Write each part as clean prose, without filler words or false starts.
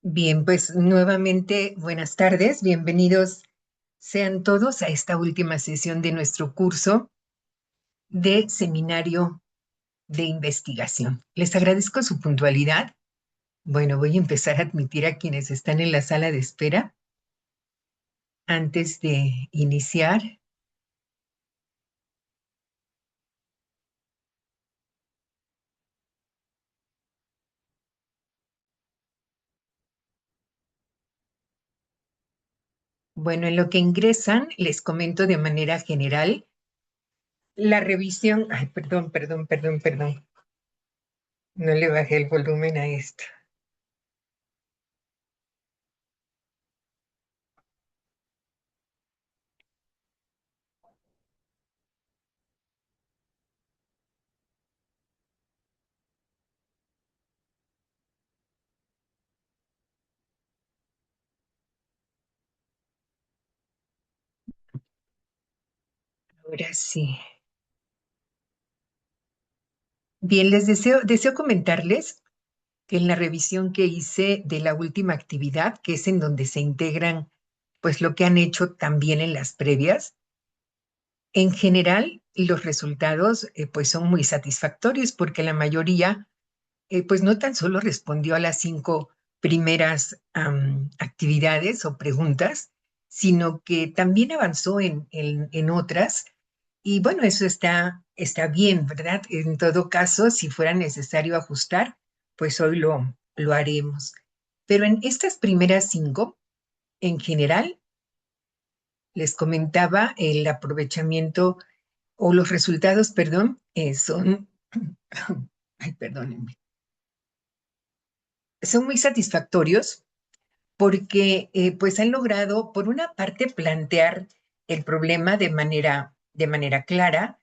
Bien, pues nuevamente buenas tardes, bienvenidos sean todos a esta última sesión de nuestro curso de seminario de investigación. Les agradezco su puntualidad. Bueno, voy a empezar a admitir a quienes están en la sala de espera antes de iniciar. Bueno, en lo que ingresan, les comento de manera general la revisión. Ay, perdón. No le bajé el volumen a esto. Ahora sí. Bien, les deseo comentarles que en la revisión que hice de la última actividad, que es en donde se integran pues lo que han hecho también en las previas, en general los resultados pues son muy satisfactorios porque la mayoría pues no tan solo respondió a las 5 primeras actividades o preguntas, sino que también avanzó en otras. Y bueno, eso está bien, ¿verdad? En todo caso, si fuera necesario ajustar, pues hoy lo haremos. Pero en estas primeras 5, en general, les comentaba el aprovechamiento o los resultados, perdón, son, ay, perdónenme, son muy satisfactorios porque pues han logrado, por una parte, plantear el problema de manera clara,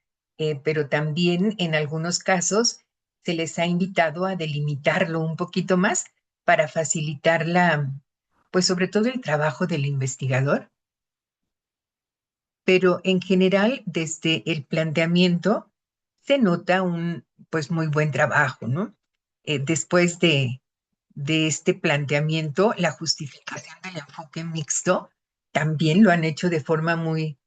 pero también en algunos casos se les ha invitado a delimitarlo un poquito más para facilitar pues sobre todo el trabajo del investigador, pero en general desde el planteamiento se nota un pues muy buen trabajo, ¿no? Después de este planteamiento, la justificación del enfoque mixto también lo han hecho de forma muy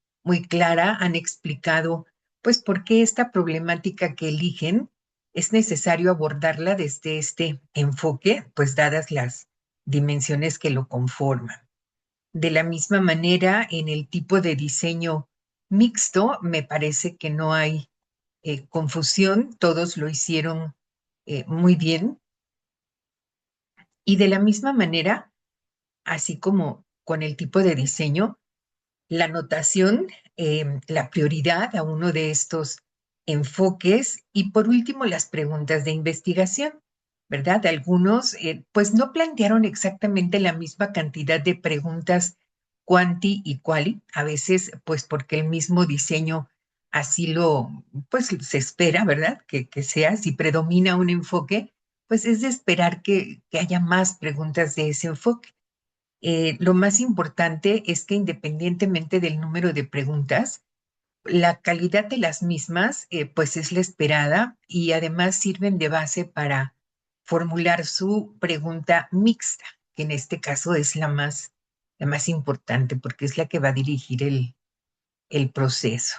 clara, han explicado pues por qué esta problemática que eligen es necesario abordarla desde este enfoque, pues dadas las dimensiones que lo conforman. De la misma manera, en el tipo de diseño mixto, me parece que no hay confusión, todos lo hicieron muy bien. Y de la misma manera, así como con el tipo de diseño, la notación, la prioridad a uno de estos enfoques y por último las preguntas de investigación, ¿verdad? Algunos pues no plantearon exactamente la misma cantidad de preguntas quanti y quali, a veces pues porque el mismo diseño así pues se espera, ¿verdad? Que sea, si predomina un enfoque, pues es de esperar que haya más preguntas de ese enfoque. Lo más importante es que independientemente del número de preguntas, la calidad de las mismas pues es la esperada y además sirven de base para formular su pregunta mixta, que en este caso es la más importante porque es la que va a dirigir el proceso.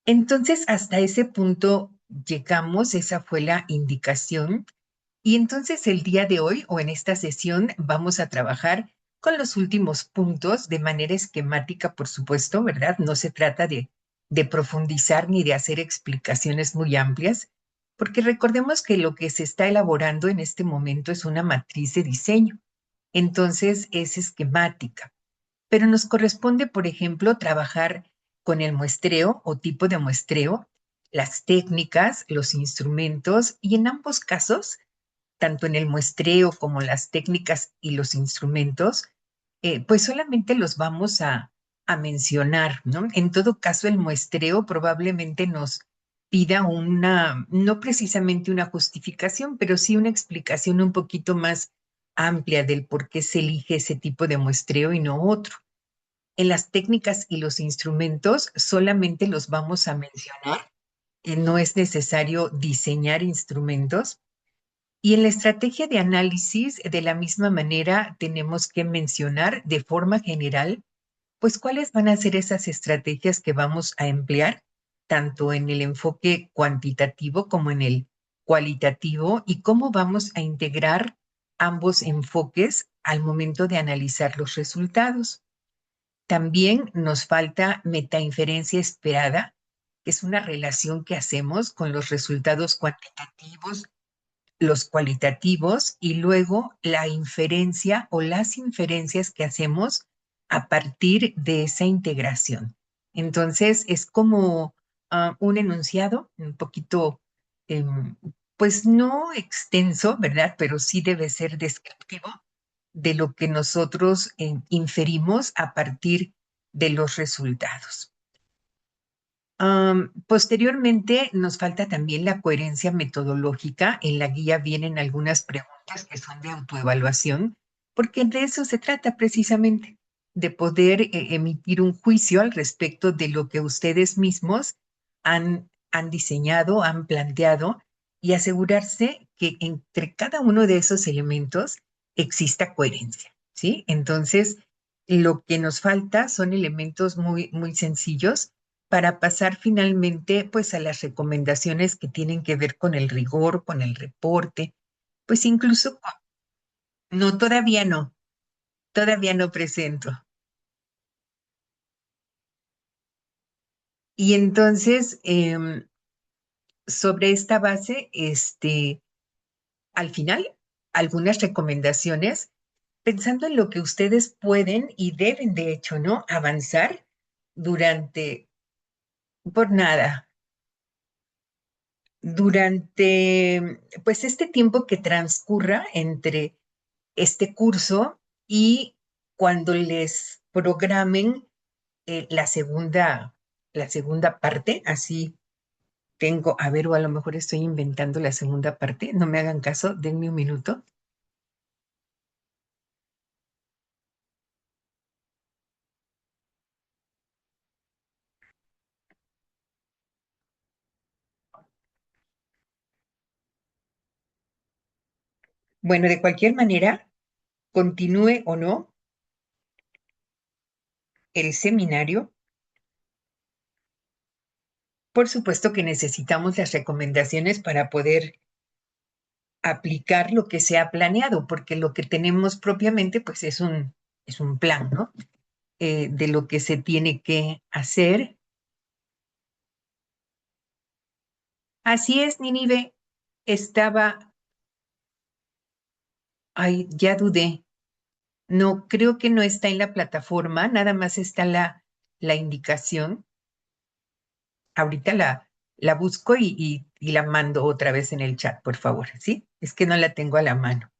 Entonces, hasta ese punto llegamos, esa fue la indicación. Y entonces el día de hoy o en esta sesión vamos a trabajar con los últimos puntos de manera esquemática, por supuesto, ¿verdad? No se trata de profundizar ni de hacer explicaciones muy amplias, porque recordemos que lo que se está elaborando en este momento es una matriz de diseño. Entonces es esquemática, pero nos corresponde, por ejemplo, trabajar con el muestreo o tipo de muestreo, las técnicas, los instrumentos y en ambos casos tanto en el muestreo como las técnicas y los instrumentos, pues solamente los vamos a mencionar, ¿no? En todo caso, el muestreo probablemente nos pida no precisamente una justificación, pero sí una explicación un poquito más amplia del por qué se elige ese tipo de muestreo y no otro. En las técnicas y los instrumentos solamente los vamos a mencionar, no es necesario diseñar instrumentos Y en la estrategia de análisis, de la misma manera, tenemos que mencionar de forma general, pues cuáles van a ser esas estrategias que vamos a emplear, tanto en el enfoque cuantitativo como en el cualitativo, y cómo vamos a integrar ambos enfoques al momento de analizar los resultados. También nos falta metainferencia esperada, que es una relación que hacemos con los resultados cuantitativos, los cualitativos y luego la inferencia o las inferencias que hacemos a partir de esa integración. Entonces, es como un enunciado un poquito, em, pues no extenso, ¿verdad? Pero sí debe ser descriptivo de lo que nosotros inferimos a partir de los resultados. Posteriormente, nos falta también la coherencia metodológica. En la guía vienen algunas preguntas que son de autoevaluación, porque de eso se trata precisamente, de poder emitir un juicio al respecto de lo que ustedes mismos han diseñado, han planteado y asegurarse que entre cada uno de esos elementos exista coherencia, ¿sí? Entonces, lo que nos falta son elementos muy, muy sencillos para pasar finalmente pues a las recomendaciones que tienen que ver con el rigor, con el reporte, pues incluso, no, todavía no presento. Y entonces, sobre esta base, al final, algunas recomendaciones, pensando en lo que ustedes pueden y deben, de hecho, ¿no? Avanzar durante, por nada, durante, pues este tiempo que transcurra entre este curso y cuando les programen la segunda parte, así tengo, a ver, o a lo mejor estoy inventando la segunda parte, no me hagan caso, denme un minuto. Bueno, de cualquier manera, continúe o no el seminario, por supuesto que necesitamos las recomendaciones para poder aplicar lo que se ha planeado, porque lo que tenemos propiamente, pues es un plan, ¿no? De lo que se tiene que hacer. Así es, Nínive. Estaba, ay, ya dudé. No, creo que no está en la plataforma, nada más está la indicación. Ahorita la busco y la mando otra vez en el chat, por favor, ¿sí? Es que no la tengo a la mano.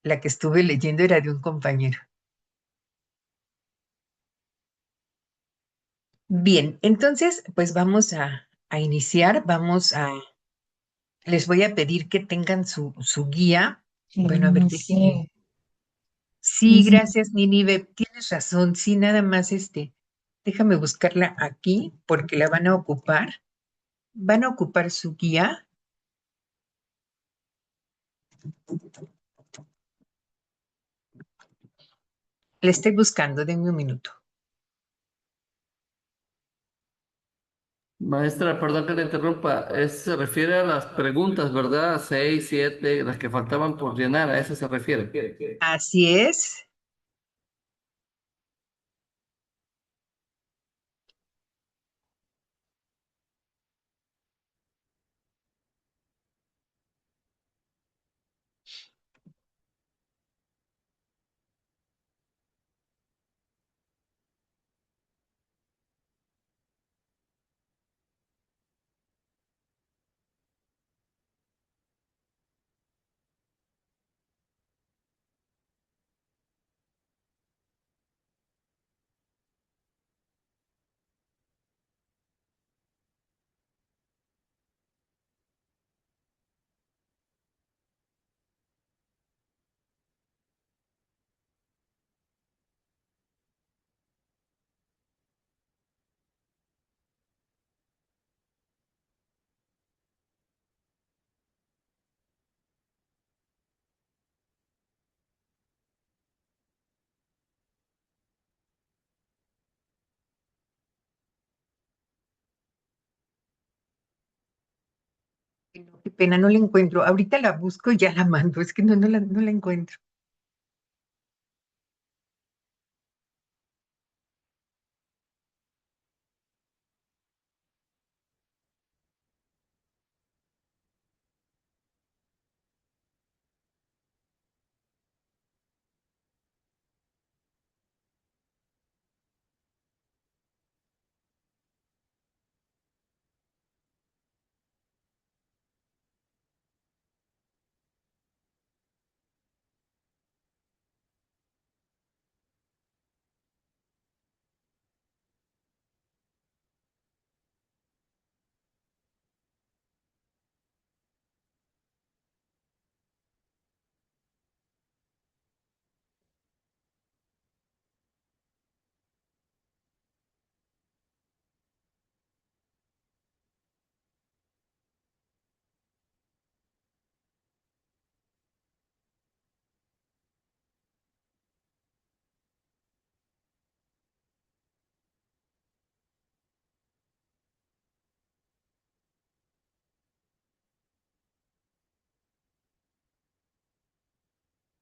La que estuve leyendo era de un compañero. Bien, entonces, pues vamos a iniciar, les voy a pedir que tengan su guía. Bueno, a ver, déjenme. Sí, gracias, Ninive. Tienes razón. Sí, nada más déjame buscarla aquí porque la van a ocupar. Van a ocupar su guía. La estoy buscando, denme un minuto. Maestra, perdón que le interrumpa, se refiere a las preguntas, ¿verdad? Seis, siete, las que faltaban por llenar, a eso se refiere. Así es. No, qué pena, no la encuentro. Ahorita la busco y ya la mando. Es que no la encuentro.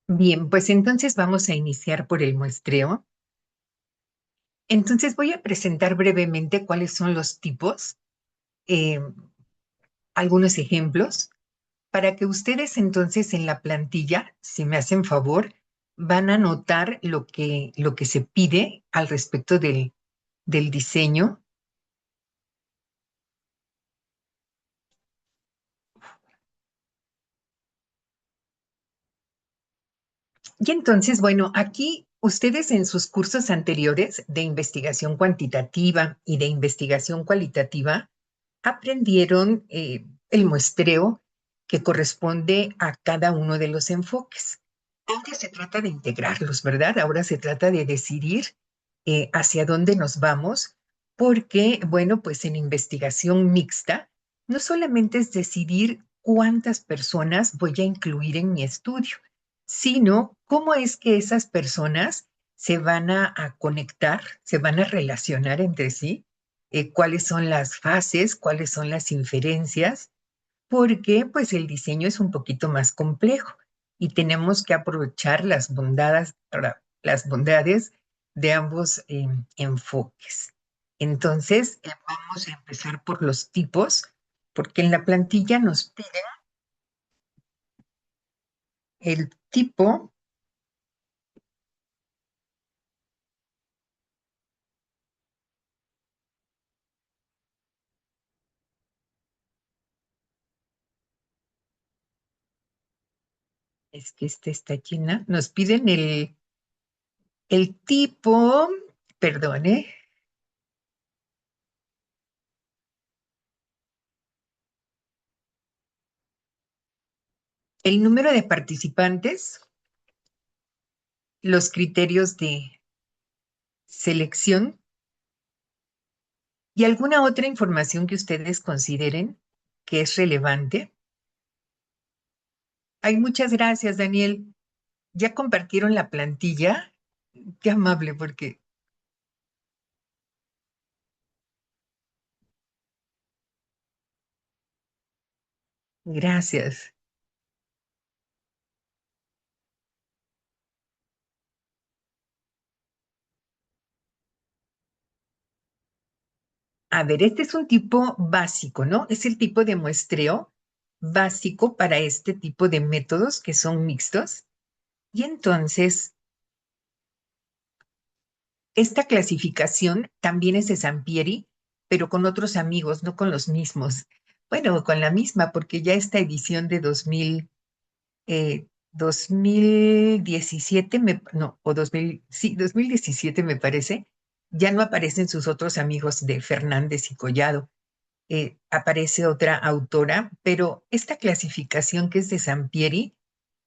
Bien, pues entonces vamos a iniciar por el muestreo. Entonces voy a presentar brevemente cuáles son los tipos, eh, algunos ejemplos, para que ustedes entonces en la plantilla, si me hacen favor, van a notar lo que se pide al respecto del diseño. Y entonces, bueno, aquí ustedes en sus cursos anteriores de investigación cuantitativa y de investigación cualitativa aprendieron el muestreo que corresponde a cada uno de los enfoques. Ahora se trata de integrarlos, ¿verdad? Ahora se trata de decidir hacia dónde nos vamos, porque, bueno, pues en investigación mixta, no solamente es decidir cuántas personas voy a incluir en mi estudio, sino cómo es que esas personas se van a conectar, se van a relacionar entre sí, cuáles son las fases, cuáles son las inferencias, porque pues el diseño es un poquito más complejo y tenemos que aprovechar las bondades de ambos enfoques. Entonces, vamos a empezar por los tipos, porque en la plantilla nos pide el tipo, es que esta está llena, nos piden el tipo, perdone, el número de participantes, los criterios de selección y alguna otra información que ustedes consideren que es relevante. Ay, muchas gracias, Daniel. ¿Ya compartieron la plantilla? Qué amable, porque gracias. A ver, este es un tipo básico, ¿no? Es el tipo de muestreo básico para este tipo de métodos que son mixtos. Y entonces, esta clasificación también es de Sampieri, pero con otros amigos, no con los mismos. Bueno, con la misma, porque ya esta edición de 2017, no, o 2000, sí, 2017 me parece, ya no aparecen sus otros amigos de Fernández y Collado, aparece otra autora, pero esta clasificación que es de Sampieri,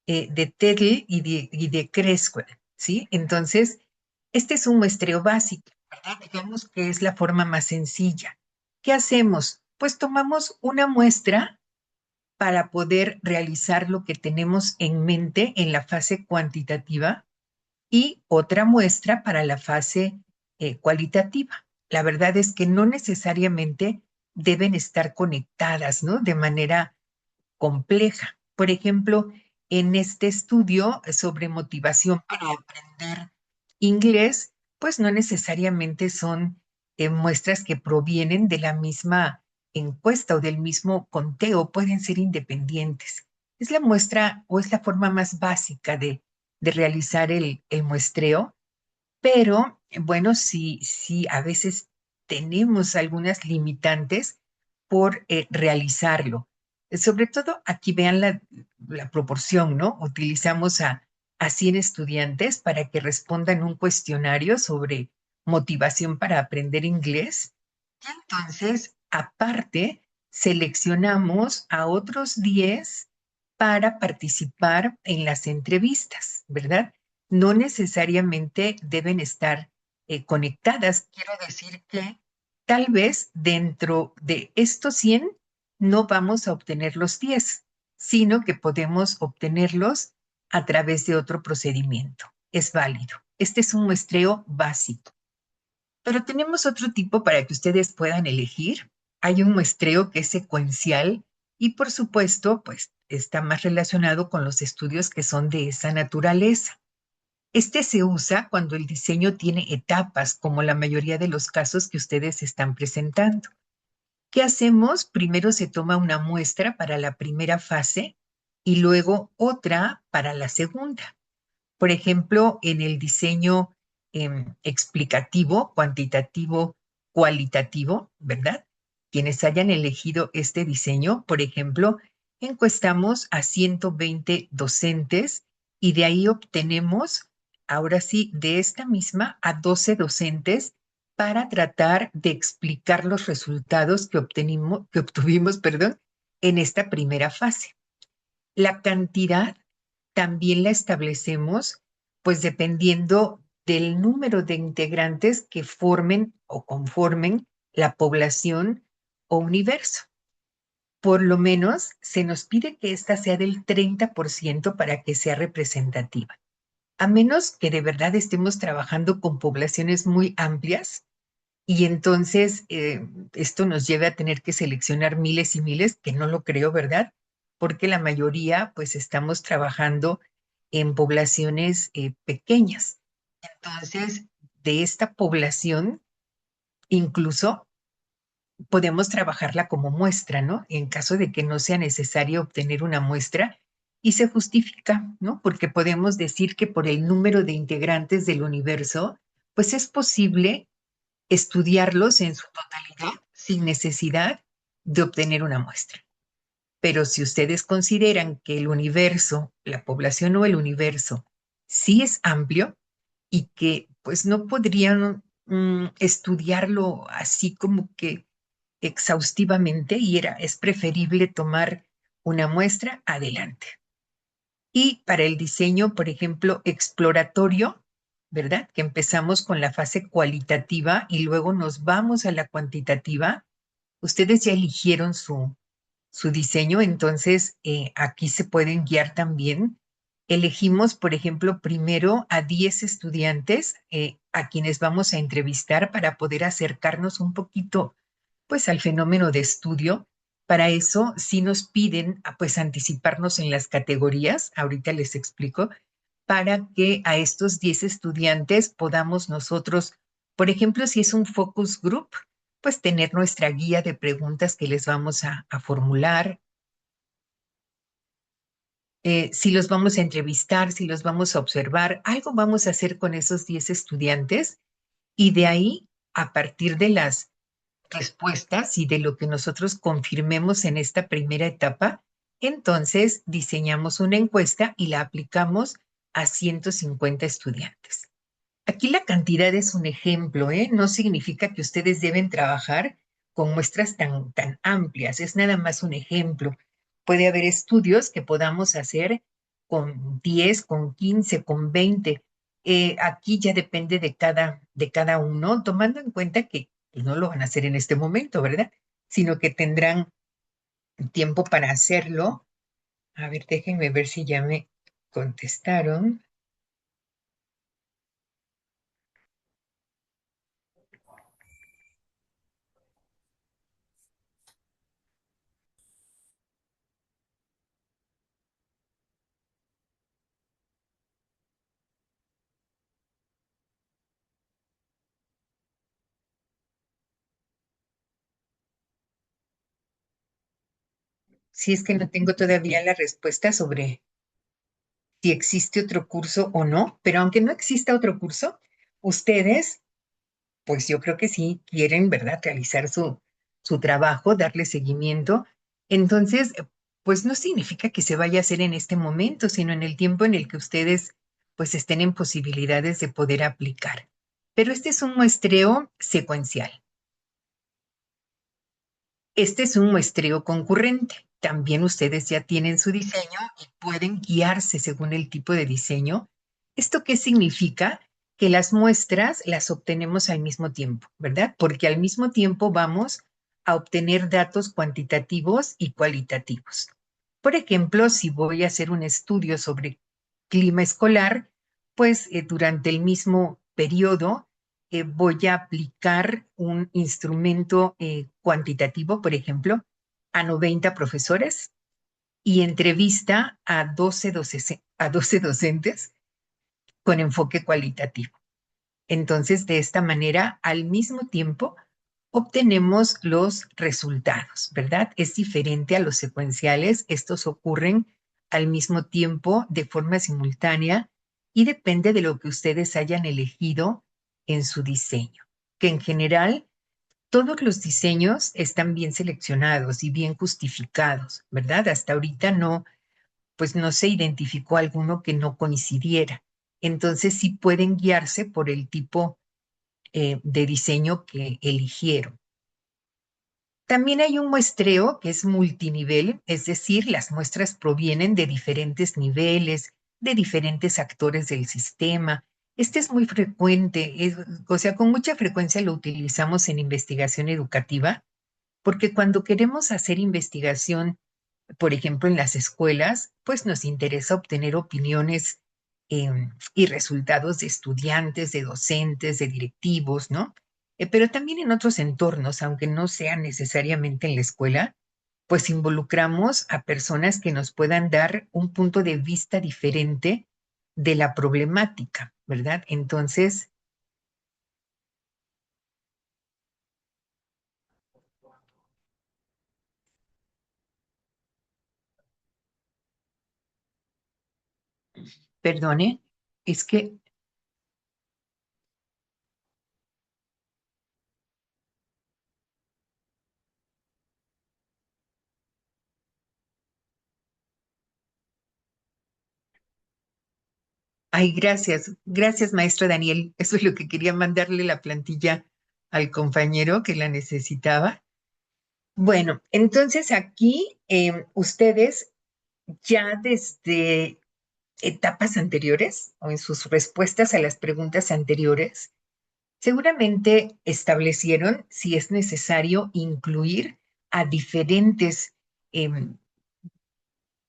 de Tetl y de Creswell, ¿sí? Entonces, este es un muestreo básico, ¿verdad? Digamos que es la forma más sencilla. ¿Qué hacemos? Pues tomamos una muestra para poder realizar lo que tenemos en mente en la fase cuantitativa y otra muestra para la fase cualitativa. La verdad es que no necesariamente deben estar conectadas, ¿no? De manera compleja. Por ejemplo, en este estudio sobre motivación para aprender inglés, pues no necesariamente son muestras que provienen de la misma encuesta o del mismo conteo, pueden ser independientes. Es la muestra o es la forma más básica de realizar el muestreo, pero bueno, sí, a veces tenemos algunas limitantes por realizarlo. Sobre todo aquí vean la proporción, ¿no? Utilizamos a 100 estudiantes para que respondan un cuestionario sobre motivación para aprender inglés. Entonces, aparte, seleccionamos a otros 10 para participar en las entrevistas, ¿verdad? No necesariamente deben estar conectadas. Quiero decir que tal vez dentro de estos 100 no vamos a obtener los 10, sino que podemos obtenerlos a través de otro procedimiento. Es válido. Este es un muestreo básico. Pero tenemos otro tipo para que ustedes puedan elegir. Hay un muestreo que es secuencial y por supuesto, pues está más relacionado con los estudios que son de esa naturaleza. Este se usa cuando el diseño tiene etapas, como la mayoría de los casos que ustedes están presentando. ¿Qué hacemos? Primero se toma una muestra para la primera fase y luego otra para la segunda. Por ejemplo, en el diseño explicativo, cuantitativo, cualitativo, ¿verdad? Quienes hayan elegido este diseño, por ejemplo, encuestamos a 120 docentes y de ahí obtenemos, ahora sí, de esta misma a 12 docentes para tratar de explicar los resultados que obtuvimos, perdón, en esta primera fase. La cantidad también la establecemos, pues dependiendo del número de integrantes que formen o conformen la población o universo. Por lo menos se nos pide que ésta sea del 30% para que sea representativa. A menos que de verdad estemos trabajando con poblaciones muy amplias y entonces esto nos lleve a tener que seleccionar miles y miles, que no lo creo, ¿verdad? Porque la mayoría pues estamos trabajando en poblaciones pequeñas. Entonces, de esta población, incluso podemos trabajarla como muestra, ¿no? En caso de que no sea necesario obtener una muestra y se justifica, ¿no? Porque podemos decir que por el número de integrantes del universo, pues es posible estudiarlos en su totalidad sin necesidad de obtener una muestra. Pero si ustedes consideran que el universo, la población o el universo, sí es amplio y que pues no podrían estudiarlo así como que exhaustivamente y es preferible tomar una muestra, adelante. Y para el diseño, por ejemplo, exploratorio, ¿verdad? Que empezamos con la fase cualitativa y luego nos vamos a la cuantitativa. Ustedes ya eligieron su diseño, entonces aquí se pueden guiar también. Elegimos, por ejemplo, primero a 10 estudiantes a quienes vamos a entrevistar para poder acercarnos un poquito pues al fenómeno de estudio. Para eso sí nos piden pues anticiparnos en las categorías, ahorita les explico, para que a estos 10 estudiantes podamos nosotros, por ejemplo, si es un focus group, pues tener nuestra guía de preguntas que les vamos a formular, si los vamos a entrevistar, si los vamos a observar, algo vamos a hacer con esos 10 estudiantes y de ahí, a partir de las respuestas y de lo que nosotros confirmemos en esta primera etapa, entonces diseñamos una encuesta y la aplicamos a 150 estudiantes. Aquí la cantidad es un ejemplo, ¿eh? No significa que ustedes deben trabajar con muestras tan amplias, es nada más un ejemplo. Puede haber estudios que podamos hacer con 10, con 15, con 20. Aquí ya depende de cada uno, tomando en cuenta que pues, no lo van a hacer en este momento, ¿verdad? Sino que tendrán tiempo para hacerlo. A ver, déjenme ver si ya me contestaron. si es que no tengo todavía la respuesta sobre si existe otro curso o no, pero aunque no exista otro curso, ustedes, pues yo creo que sí quieren, ¿verdad?, realizar su trabajo, darle seguimiento. Entonces, pues no significa que se vaya a hacer en este momento, sino en el tiempo en el que ustedes pues estén en posibilidades de poder aplicar. Pero este es un muestreo secuencial. Este es un muestreo concurrente. También ustedes ya tienen su diseño y pueden guiarse según el tipo de diseño. ¿Esto qué significa? Que las muestras las obtenemos al mismo tiempo, ¿verdad? Porque al mismo tiempo vamos a obtener datos cuantitativos y cualitativos. Por ejemplo, si voy a hacer un estudio sobre clima escolar, pues durante el mismo periodo voy a aplicar un instrumento cuantitativo, por ejemplo, a 90 profesores y entrevista a 12 docentes con enfoque cualitativo. Entonces, de esta manera, al mismo tiempo, obtenemos los resultados, ¿verdad? Es diferente a los secuenciales. Estos ocurren al mismo tiempo, de forma simultánea, y depende de lo que ustedes hayan elegido en su diseño, que en general todos los diseños están bien seleccionados y bien justificados, ¿verdad? Hasta ahorita no, pues no se identificó alguno que no coincidiera. Entonces sí pueden guiarse por el tipo de diseño que eligieron. También hay un muestreo que es multinivel, es decir, las muestras provienen de diferentes niveles, de diferentes actores del sistema. Este es muy frecuente, o sea, con mucha frecuencia lo utilizamos en investigación educativa, porque cuando queremos hacer investigación, por ejemplo, en las escuelas, pues nos interesa obtener opiniones y resultados de estudiantes, de docentes, de directivos, ¿no? Pero también en otros entornos, aunque no sea necesariamente en la escuela, pues involucramos a personas que nos puedan dar un punto de vista diferente de la problemática, ¿verdad? Entonces, perdone, es que, ay, gracias, gracias, maestro Daniel. Eso es lo que quería mandarle la plantilla al compañero que la necesitaba. Bueno, entonces aquí ustedes ya desde etapas anteriores o en sus respuestas a las preguntas anteriores, seguramente establecieron si es necesario incluir a diferentes em,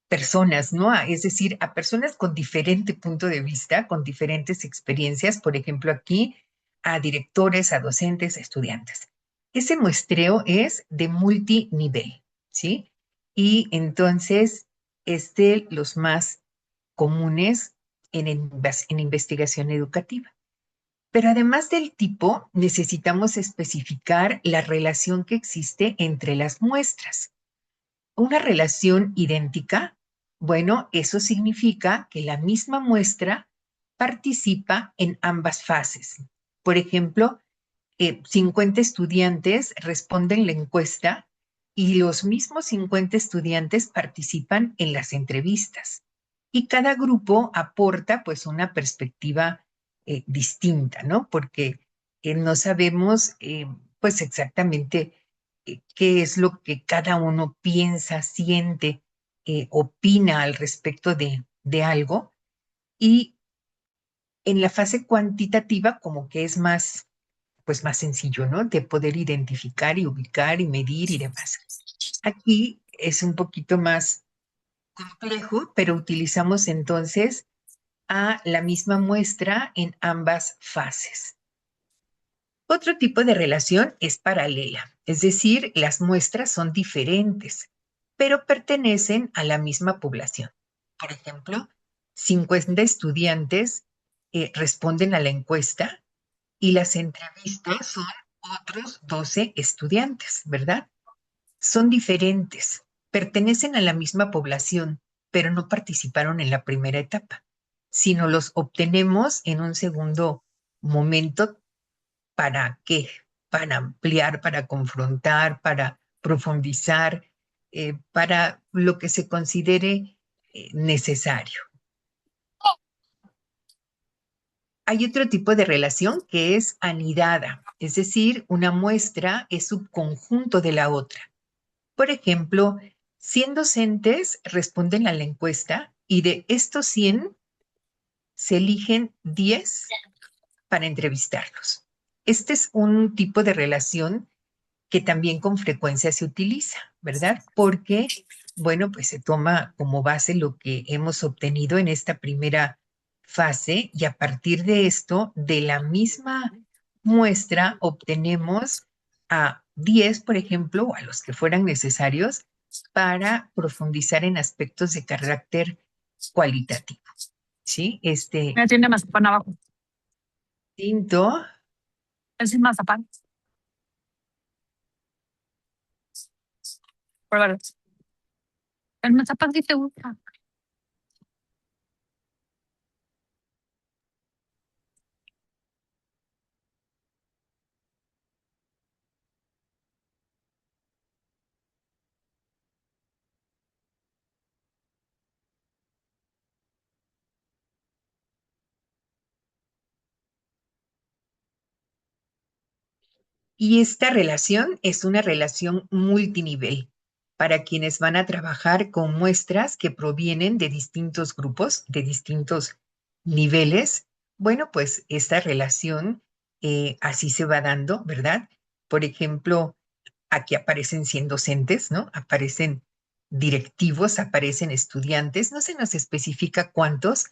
personas, ¿no? Es decir, a personas con diferente punto de vista, con diferentes experiencias, por ejemplo, aquí a directores, a docentes, a estudiantes. Ese muestreo es de multinivel, ¿sí? Y entonces es de los más comunes en investigación educativa. Pero además del tipo, necesitamos especificar la relación que existe entre las muestras. Una relación idéntica, bueno, eso significa que la misma muestra participa en ambas fases. Por ejemplo, 50 estudiantes responden la encuesta y los mismos 50 estudiantes participan en las entrevistas. Y cada grupo aporta pues una perspectiva distinta, ¿no? Porque no sabemos pues exactamente qué es lo que cada uno piensa, siente, opina al respecto de algo. Y en la fase cuantitativa como que es más, pues más sencillo, ¿no? De poder identificar y ubicar y medir y demás. Aquí es un poquito más complejo, pero utilizamos entonces a la misma muestra en ambas fases. Otro tipo de relación es paralela, es decir, las muestras son diferentes, pero pertenecen a la misma población. Por ejemplo, 50 estudiantes responden a la encuesta y las entrevistas son otros 12 estudiantes, ¿verdad? Son diferentes. pertenecen a la misma población, pero no participaron en la primera etapa, sino los obtenemos en un segundo momento. ¿Para qué? Para ampliar, para confrontar, para profundizar, para lo que se considere necesario. Hay otro tipo de relación que es anidada, es decir, una muestra es subconjunto de la otra. Por ejemplo, 100 docentes responden a la encuesta y de estos 100 se eligen 10 para entrevistarlos. Este es un tipo de relación que también con frecuencia se utiliza, ¿verdad? Porque, bueno, pues se toma como base lo que hemos obtenido en esta primera fase y a partir de esto, de la misma muestra, obtenemos a 10, por ejemplo, o a los que fueran necesarios para profundizar en aspectos de carácter cualitativo, ¿sí? Ya tiene mazapán abajo. Tinto. Es mazapán. Pruébalo. El mazapán sí te gusta. Y esta relación es una relación multinivel para quienes van a trabajar con muestras que provienen de distintos grupos, de distintos niveles. Bueno, pues esta relación así se va dando, ¿verdad? Por ejemplo, aquí aparecen 100 docentes, ¿no? Aparecen directivos, aparecen estudiantes, no se nos especifica cuántos,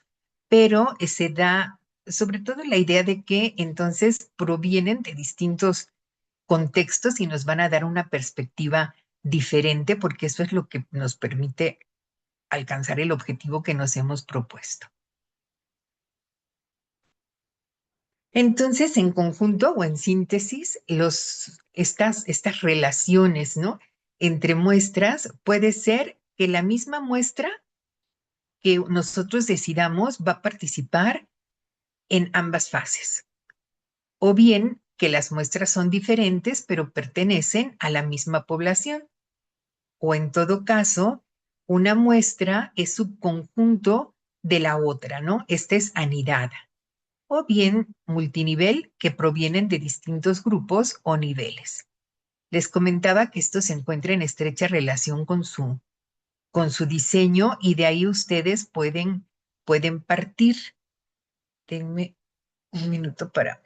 pero se da sobre todo la idea de que entonces provienen de distintos contextos y nos van a dar una perspectiva diferente porque eso es lo que nos permite alcanzar el objetivo que nos hemos propuesto. Entonces, en conjunto o en síntesis, estas relaciones, ¿no? Entre muestras, puede ser que la misma muestra que nosotros decidamos va a participar en ambas fases, o bien que las muestras son diferentes, pero pertenecen a la misma población. O en todo caso, una muestra es subconjunto de la otra, ¿no? Esta es anidada. O bien multinivel que provienen de distintos grupos o niveles. Les comentaba que esto se encuentra en estrecha relación con su diseño y de ahí ustedes pueden partir. Denme un minuto para...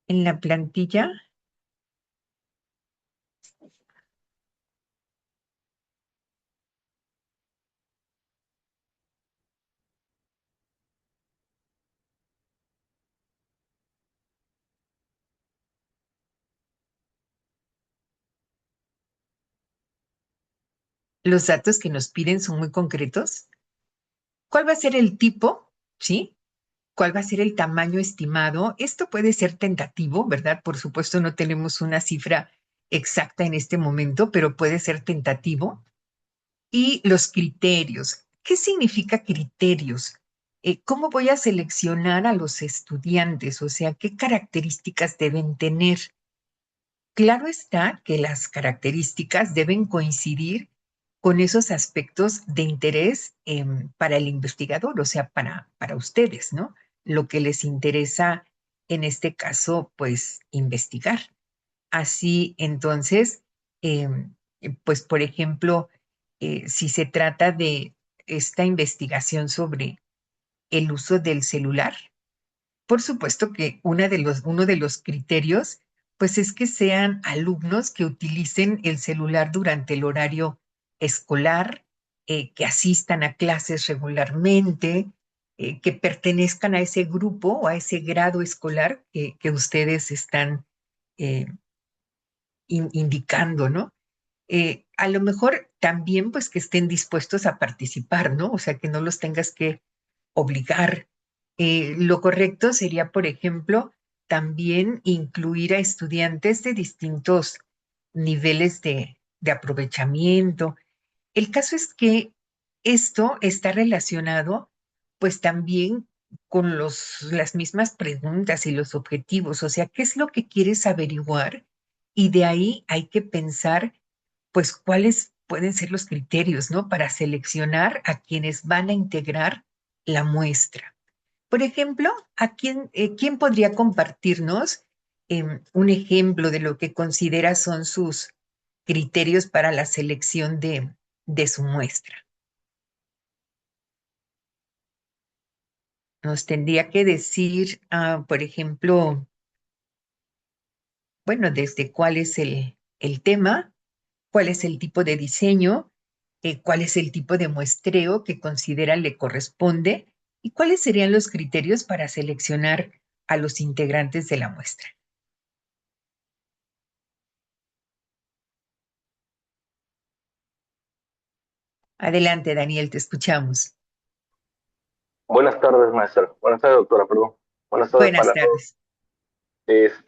En la plantilla, los datos que nos piden son muy concretos. ¿Cuál va a ser el tipo? ¿Sí? ¿Cuál va a ser el tamaño estimado? Esto puede ser tentativo, ¿verdad? Por supuesto, no tenemos una cifra exacta en este momento, pero puede ser tentativo. Y los criterios. ¿Qué significa criterios? ¿Cómo voy a seleccionar a los estudiantes? O sea, ¿qué características deben tener? Claro está que las características deben coincidir con esos aspectos de interés para el investigador, o sea, para ustedes, ¿no? Lo que les interesa en este caso, pues, investigar. Así, entonces, pues, por ejemplo, si se trata de esta investigación sobre el uso del celular, por supuesto que uno de los criterios, pues es que sean alumnos que utilicen el celular durante el horario escolar, que asistan a clases regularmente, que pertenezcan a ese grupo o a ese grado escolar que ustedes están eh, indicando, ¿no? A lo mejor también pues que estén dispuestos a participar, ¿no? O sea, que no los tengas que obligar. Lo correcto sería, por ejemplo, también incluir a estudiantes de distintos niveles de aprovechamiento. El caso es que esto está relacionado pues también con las mismas preguntas y los objetivos, o sea, ¿qué es lo que quieres averiguar? Y de ahí hay que pensar pues cuáles pueden ser los criterios, ¿no? Para seleccionar a quienes van a integrar la muestra. Por ejemplo, ¿quién podría compartirnos un ejemplo de lo que considera son sus criterios para la selección de su muestra? Nos tendría que decir, por ejemplo, bueno, desde cuál es el tema, cuál es el tipo de diseño, cuál es el tipo de muestreo que considera le corresponde y cuáles serían los criterios para seleccionar a los integrantes de la muestra. Adelante, Daniel, te escuchamos. Buenas tardes, maestra. Buenas tardes, doctora, perdón. Buenas tardes Buenas para todos. tardes.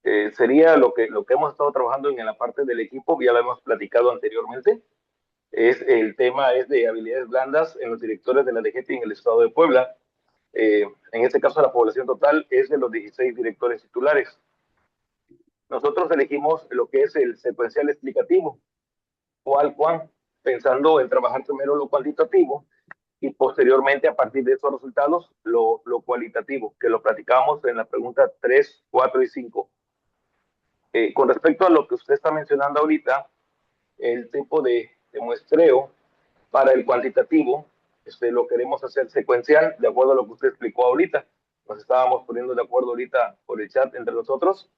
Este, sería lo que hemos estado trabajando en la parte del equipo, ya lo hemos platicado anteriormente. El tema es de habilidades blandas en los directores de la DGT en el estado de Puebla. En este caso, la población total es de los 16 directores titulares. Nosotros elegimos lo que es el secuencial explicativo, cual, pensando en trabajar primero lo cuantitativo y posteriormente, a partir de esos resultados, lo cualitativo, que lo platicamos en la pregunta 3, 4 y 5. Con respecto a lo que usted está mencionando ahorita, el tipo de muestreo para el cuantitativo, lo queremos hacer secuencial, de acuerdo a lo que usted explicó ahorita. Nos estábamos poniendo de acuerdo ahorita por el chat entre nosotros.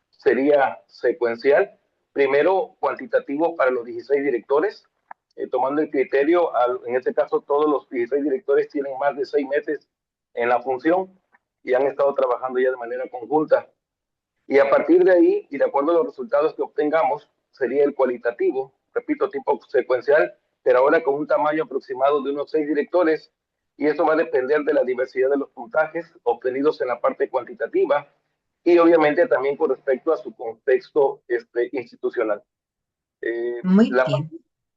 Sería secuencial. Primero, cuantitativo para los 16 directores, tomando el criterio, en este caso todos los 16 directores tienen más de 6 meses en la función y han estado trabajando ya de manera conjunta. Y a partir de ahí, y de acuerdo a los resultados que obtengamos, sería el cualitativo, repito, tipo secuencial, pero ahora con un tamaño aproximado de unos 6 directores, y eso va a depender de la diversidad de los puntajes obtenidos en la parte cuantitativa y obviamente también con respecto a su contexto institucional. Muy La, bien.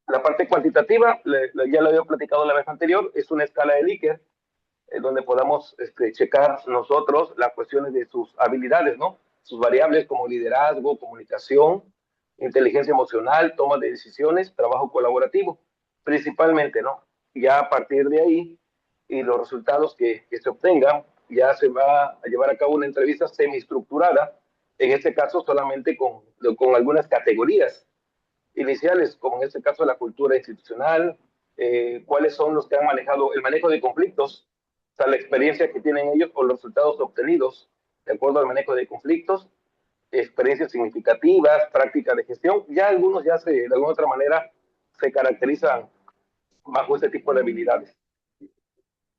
la parte cuantitativa, ya lo había platicado la vez anterior, es una escala de Likert, donde podamos checar nosotros las cuestiones de sus habilidades, ¿no? Sus variables como liderazgo, comunicación, inteligencia emocional, toma de decisiones, trabajo colaborativo, principalmente, ¿no? Ya a partir de ahí y los resultados que se obtengan, ya se va a llevar a cabo una entrevista semiestructurada, en este caso solamente con algunas categorías iniciales, como en este caso la cultura institucional, cuáles son los que han manejado el manejo de conflictos, o sea, la experiencia que tienen ellos o los resultados obtenidos de acuerdo al manejo de conflictos, experiencias significativas, práctica de gestión. Ya algunos ya de alguna otra manera se caracterizan bajo este tipo de habilidades.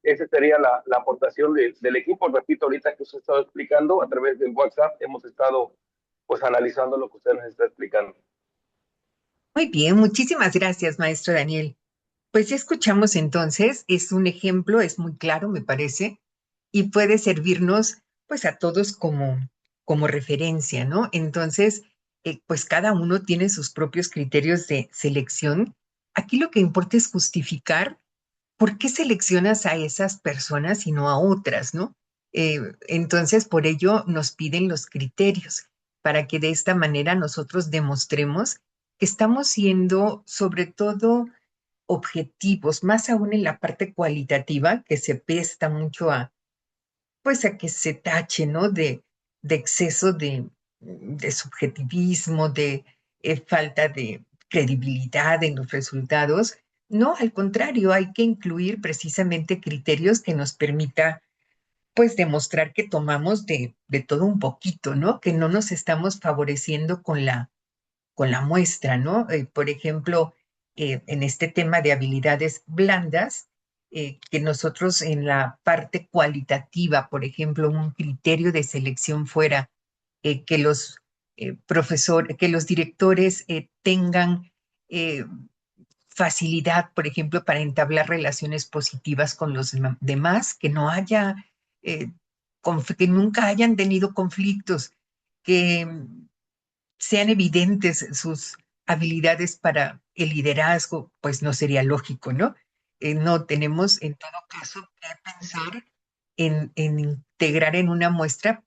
Esa sería la aportación del equipo. Repito, ahorita que usted estaba explicando a través del WhatsApp, hemos estado pues analizando lo que usted nos está explicando. Muy bien, muchísimas gracias, maestro Daniel. Pues ya escuchamos entonces, es un ejemplo, es muy claro, me parece, y puede servirnos pues a todos como referencia, ¿no? Entonces, pues cada uno tiene sus propios criterios de selección. Aquí lo que importa es justificar por qué seleccionas a esas personas y no a otras, ¿no? Entonces, por ello nos piden los criterios, para que de esta manera nosotros demostremos que estamos siendo sobre todo objetivos, más aún en la parte cualitativa, que se presta mucho a, pues a que se tache, ¿no? De exceso de subjetivismo, de falta de credibilidad en los resultados. No, al contrario, hay que incluir precisamente criterios que nos permita, pues, demostrar que tomamos de todo un poquito, ¿no? Que no nos estamos favoreciendo con la muestra, ¿no? Por ejemplo, en este tema de habilidades blandas, que nosotros en la parte cualitativa, por ejemplo, un criterio de selección fuera que los profesores, que los directores tengan eh, facilidad, por ejemplo, para entablar relaciones positivas con los demás, que no haya, eh, que nunca hayan tenido conflictos, que sean evidentes sus habilidades para el liderazgo, pues no sería lógico, ¿no? No tenemos en todo caso que pensar en integrar en una muestra,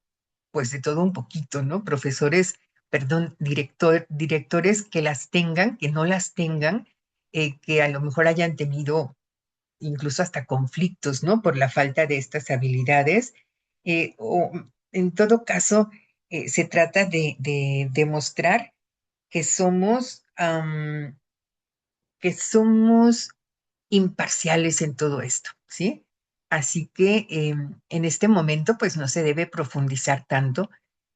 pues de todo un poquito, ¿no? Profesores, perdón, directores que las tengan, que no las tengan, que a lo mejor hayan tenido incluso hasta conflictos, ¿no? Por la falta de estas habilidades. O en todo caso, se trata de demostrar que que somos imparciales en todo esto, ¿sí? Así que en este momento, pues no se debe profundizar tanto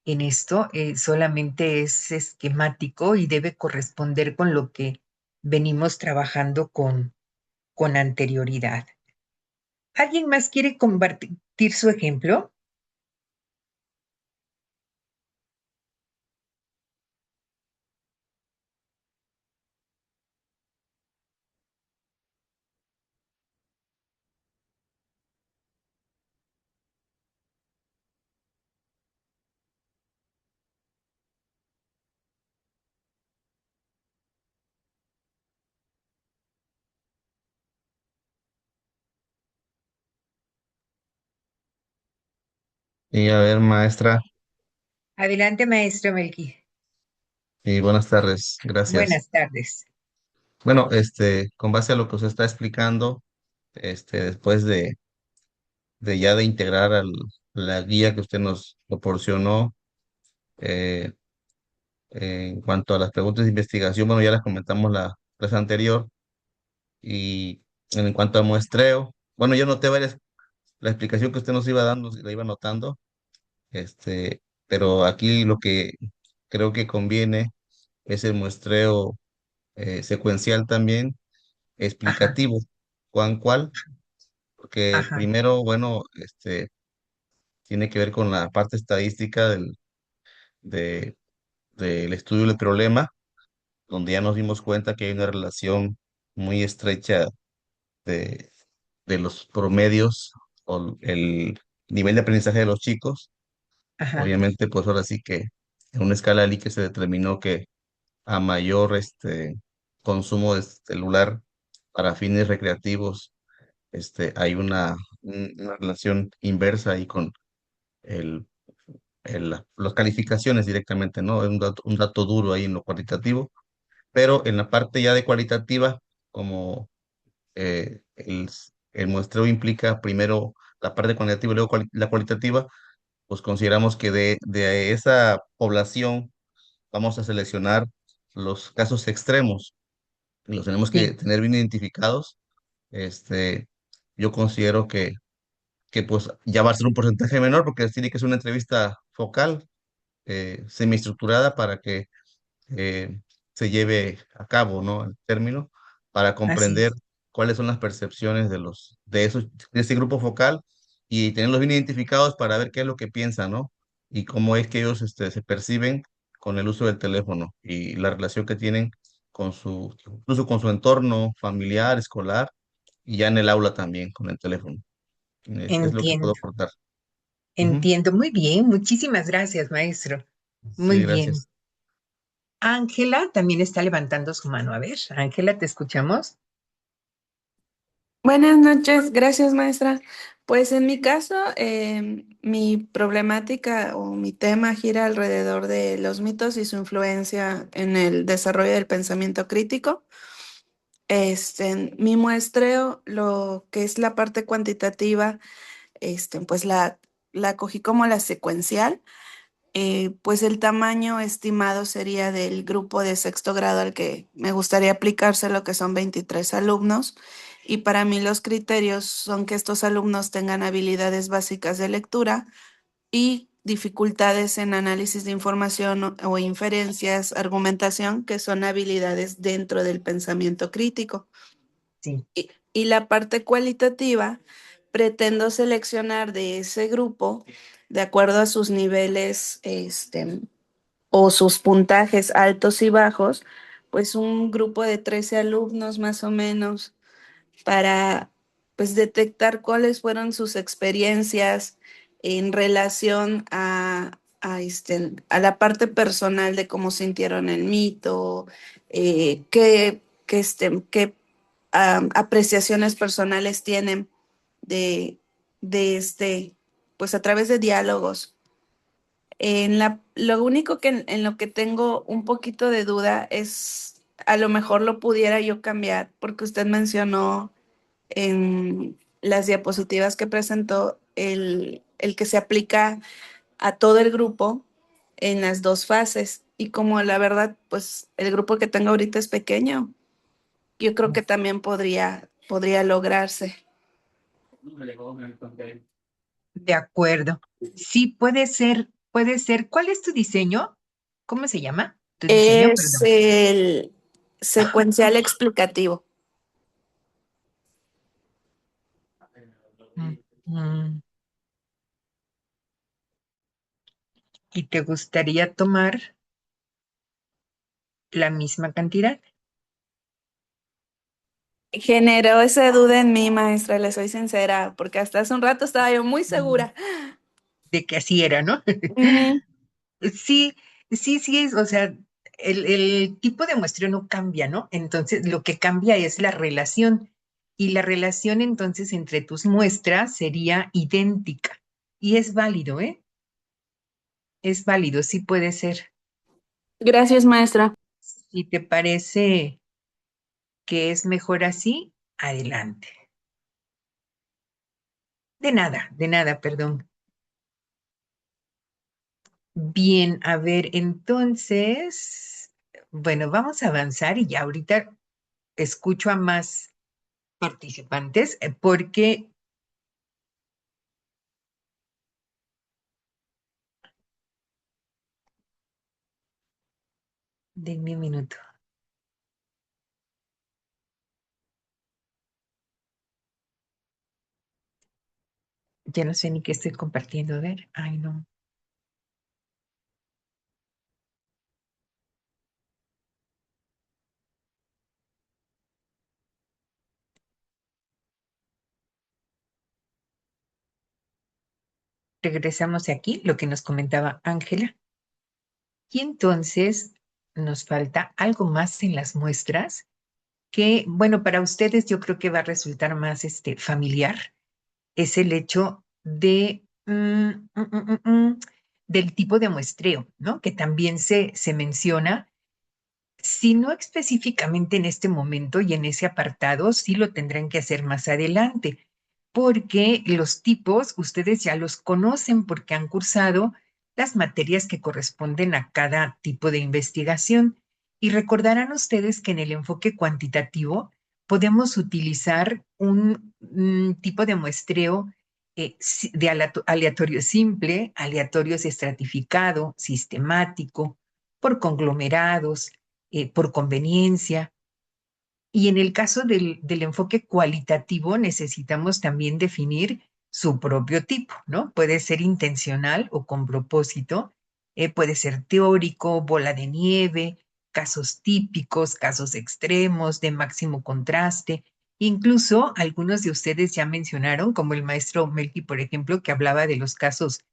en esto, solamente es esquemático y debe corresponder con lo que venimos trabajando con anterioridad. ¿Alguien más quiere compartir su ejemplo? Y a ver, maestra, Adelante, maestro Melqui. y buenas tardes, gracias. Buenas tardes. Bueno, con base a lo que usted está explicando, después de ya de integrar la guía que usted nos proporcionó, eh, en cuanto a las preguntas de investigación, bueno, ya las comentamos la clase anterior, y en cuanto al muestreo, bueno, yo noté la explicación que usted nos iba dando, la iba notando, pero aquí lo que creo que conviene es el muestreo secuencial también Ajá, explicativo, cuál, porque ajá, primero, bueno, tiene que ver con la parte estadística de- del estudio del problema, donde ya nos dimos cuenta que hay una relación muy estrecha de, de los promedios o el nivel de aprendizaje de los chicos. ajá, Obviamente, pues ahora sí que en una escala de Likert se determinó que a mayor consumo de celular para fines recreativos, hay una relación inversa ahí con el, las calificaciones directamente, ¿no? Es un dato duro ahí en lo cualitativo, pero en la parte ya de cualitativa, como el muestreo implica primero la parte cuantitativa y luego la cualitativa, pues consideramos que de esa población vamos a seleccionar los casos extremos y los tenemos que sí, tener bien identificados. Este, yo considero que pues ya va a ser un porcentaje menor porque tiene que ser una entrevista focal, semiestructurada para que eh, se lleve a cabo, ¿no? El término, para así comprender es. cuáles son las percepciones de ese grupo focal y tenerlos bien identificados para ver qué es lo que piensan, ¿no? Y cómo es que ellos se perciben con el uso del teléfono y la relación que tienen incluso con su entorno familiar, escolar y ya en el aula también con el teléfono. Es lo que puedo Entiendo, aportar. Ujú. entiendo. Muy bien, muchísimas gracias, maestro. Muy Sí, bien. gracias. Ángela también está levantando su mano. A ver, Ángela, ¿te escuchamos? Buenas noches, gracias maestra. Pues en mi caso, mi problemática o mi tema gira alrededor de los mitos y su influencia en el desarrollo del pensamiento crítico. Mi muestreo, lo que es la parte cuantitativa, pues la cogí como la secuencial. Pues el tamaño estimado sería del grupo de sexto grado al que me gustaría aplicárselo, que son 23 alumnos. Y para mí los criterios son que estos alumnos tengan habilidades básicas de lectura y dificultades en análisis de información o inferencias, argumentación, que son habilidades dentro del pensamiento crítico. Sí. Y la parte cualitativa, pretendo seleccionar de ese grupo, de acuerdo a sus niveles, o sus puntajes altos y bajos, pues un grupo de 13 alumnos más o menos para pues detectar cuáles fueron sus experiencias en relación a la parte personal de cómo sintieron el mito, qué apreciaciones personales tienen de, pues a través de diálogos. Lo único que en lo que tengo un poquito de duda es, a lo mejor lo pudiera yo cambiar, porque usted mencionó en las diapositivas que presentó el que se aplica a todo el grupo en las dos fases. Y como la verdad, pues el grupo que tengo ahorita es pequeño, yo creo que también podría lograrse. De acuerdo. Sí, puede ser, puede ser. ¿Cuál es tu diseño? ¿Cómo se llama? Tu diseño, Es perdón. el secuencial explicativo. Mm. ¿Y te gustaría tomar la misma cantidad? Generó esa duda en mí, maestra, le soy sincera, porque hasta hace un rato estaba yo muy segura. De que así era, ¿no? Ujú. Sí, sí es, o sea, el tipo de muestreo no cambia, ¿no? Entonces, lo que cambia es la relación. Y la relación entonces entre tus muestras sería idéntica. Y es válido, ¿eh? Es válido, sí puede ser. Gracias, maestra. Si te parece que es mejor así, adelante. De nada, perdón. Bien, a ver, entonces, bueno, vamos a avanzar y ya ahorita escucho a más participantes porque, denme un minuto. Ya no sé ni qué estoy compartiendo, a ver, ay no. Regresamos aquí, lo que nos comentaba Ángela. Y entonces nos falta algo más en las muestras que, bueno, para ustedes yo creo que va a resultar más familiar. Es el hecho de, del tipo de muestreo, ¿no? Que también se menciona, si no específicamente en este momento y en ese apartado, sí lo tendrán que hacer más adelante, porque los tipos ustedes ya los conocen porque han cursado las materias que corresponden a cada tipo de investigación. Y recordarán ustedes que en el enfoque cuantitativo podemos utilizar un tipo de muestreo de aleatorio simple, aleatorio estratificado, sistemático, por conglomerados, por conveniencia. Y en el caso del enfoque cualitativo necesitamos también definir su propio tipo, ¿no? Puede ser intencional o con propósito, puede ser teórico, bola de nieve, casos típicos, casos extremos, de máximo contraste. Incluso algunos de ustedes ya mencionaron, como el maestro Melqui, por ejemplo, que hablaba de los casos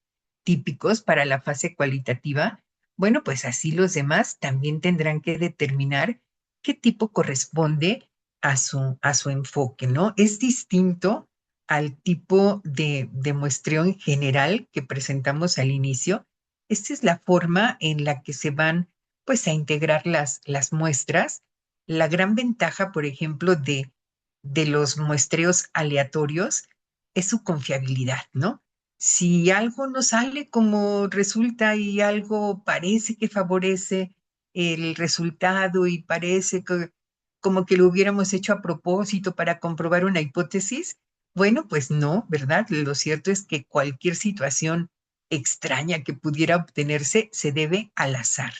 típicos para la fase cualitativa. Bueno, pues así los demás también tendrán que determinar qué tipo corresponde a su enfoque, ¿no? Es distinto al tipo de muestreo en general que presentamos al inicio. Esta es la forma en la que se van pues a integrar las muestras. La gran ventaja, por ejemplo, de los muestreos aleatorios es su confiabilidad, ¿no? Si algo no sale como resulta y algo parece que favorece el resultado y parece que, como que lo hubiéramos hecho a propósito para comprobar una hipótesis, bueno, pues no, ¿verdad? Lo cierto es que cualquier situación extraña que pudiera obtenerse se debe al azar.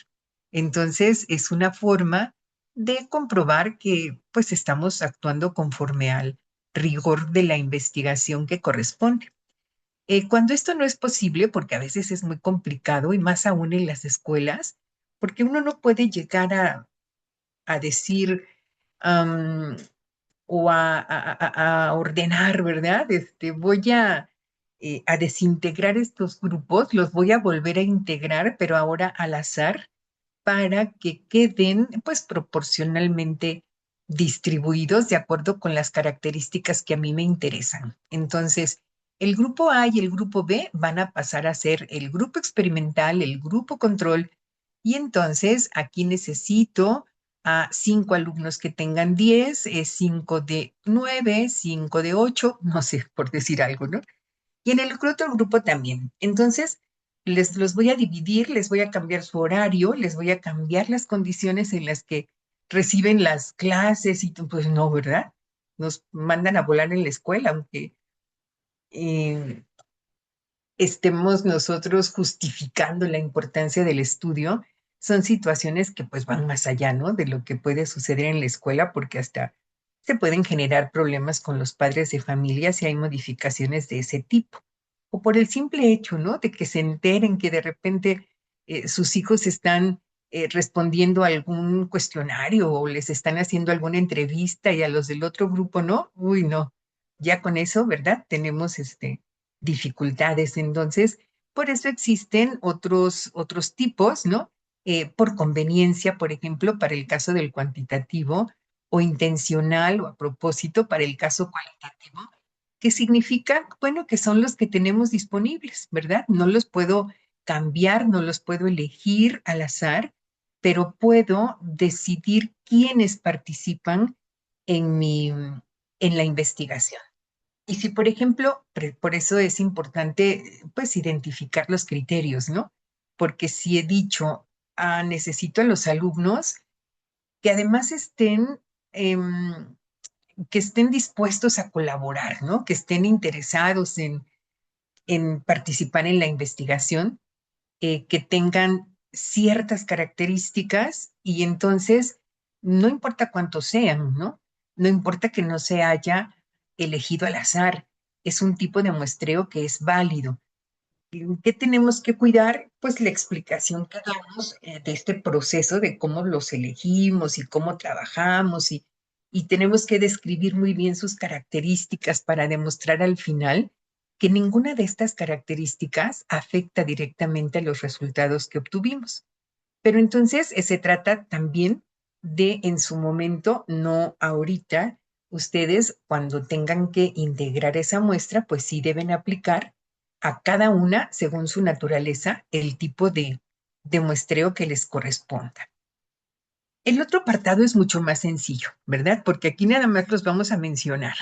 Entonces, es una forma de comprobar que pues estamos actuando conforme al rigor de la investigación que corresponde. Cuando esto no es posible, porque a veces es muy complicado y más aún en las escuelas, porque uno no puede llegar a decir am, o a ordenar, ¿verdad? Voy a desintegrar estos grupos, los voy a volver a integrar, pero ahora al azar para que queden pues proporcionalmente distribuidos de acuerdo con las características que a mí me interesan. Entonces, el grupo A y el grupo B van a pasar a ser el grupo experimental, el grupo control, y entonces aquí necesito a 5 alumnos que tengan 10, 5 de 9, 5 de 8, no sé, por decir algo, ¿no? Y en el otro grupo también. Entonces, los voy a dividir, les voy a cambiar su horario, les voy a cambiar las condiciones en las que reciben las clases y pues no, ¿verdad? Nos mandan a volar en la escuela, aunque eh, estemos nosotros justificando la importancia del estudio, son situaciones que pues van más allá, ¿no? De lo que puede suceder en la escuela, porque hasta se pueden generar problemas con los padres de familia si hay modificaciones de ese tipo. O por el simple hecho, ¿no? De que se enteren que de repente sus hijos están respondiendo a algún cuestionario o les están haciendo alguna entrevista y a los del otro grupo no. Uy, no. Ya con eso, ¿verdad? Tenemos dificultades. Entonces, por eso existen otros tipos, ¿no? Por conveniencia, por ejemplo, para el caso del cuantitativo, o intencional o a propósito para el caso cualitativo, que significa, bueno, que son los que tenemos disponibles, ¿verdad? No los puedo cambiar, no los puedo elegir al azar, pero puedo decidir quiénes participan en la investigación. Y si, por ejemplo, por eso es importante, pues, identificar los criterios, ¿no? Porque si he dicho, necesito a los alumnos que además em, que estén dispuestos a colaborar, ¿no? Que estén interesados en participar en la investigación, que tengan ciertas características y entonces no importa cuántos sean, ¿no? No importa que no se haya elegido al azar, es un tipo de muestreo que es válido. ¿Qué tenemos que cuidar? Pues la explicación que damos de este proceso de cómo los elegimos y cómo trabajamos y tenemos que describir muy bien sus características para demostrar al final que ninguna de estas características afecta directamente a los resultados que obtuvimos. Pero entonces se trata también de en su momento, no ahorita, ustedes cuando tengan que integrar esa muestra, pues sí deben aplicar a cada una, según su naturaleza, el tipo de muestreo que les corresponda. El otro apartado es mucho más sencillo, ¿verdad? Porque aquí nada más los vamos a mencionar.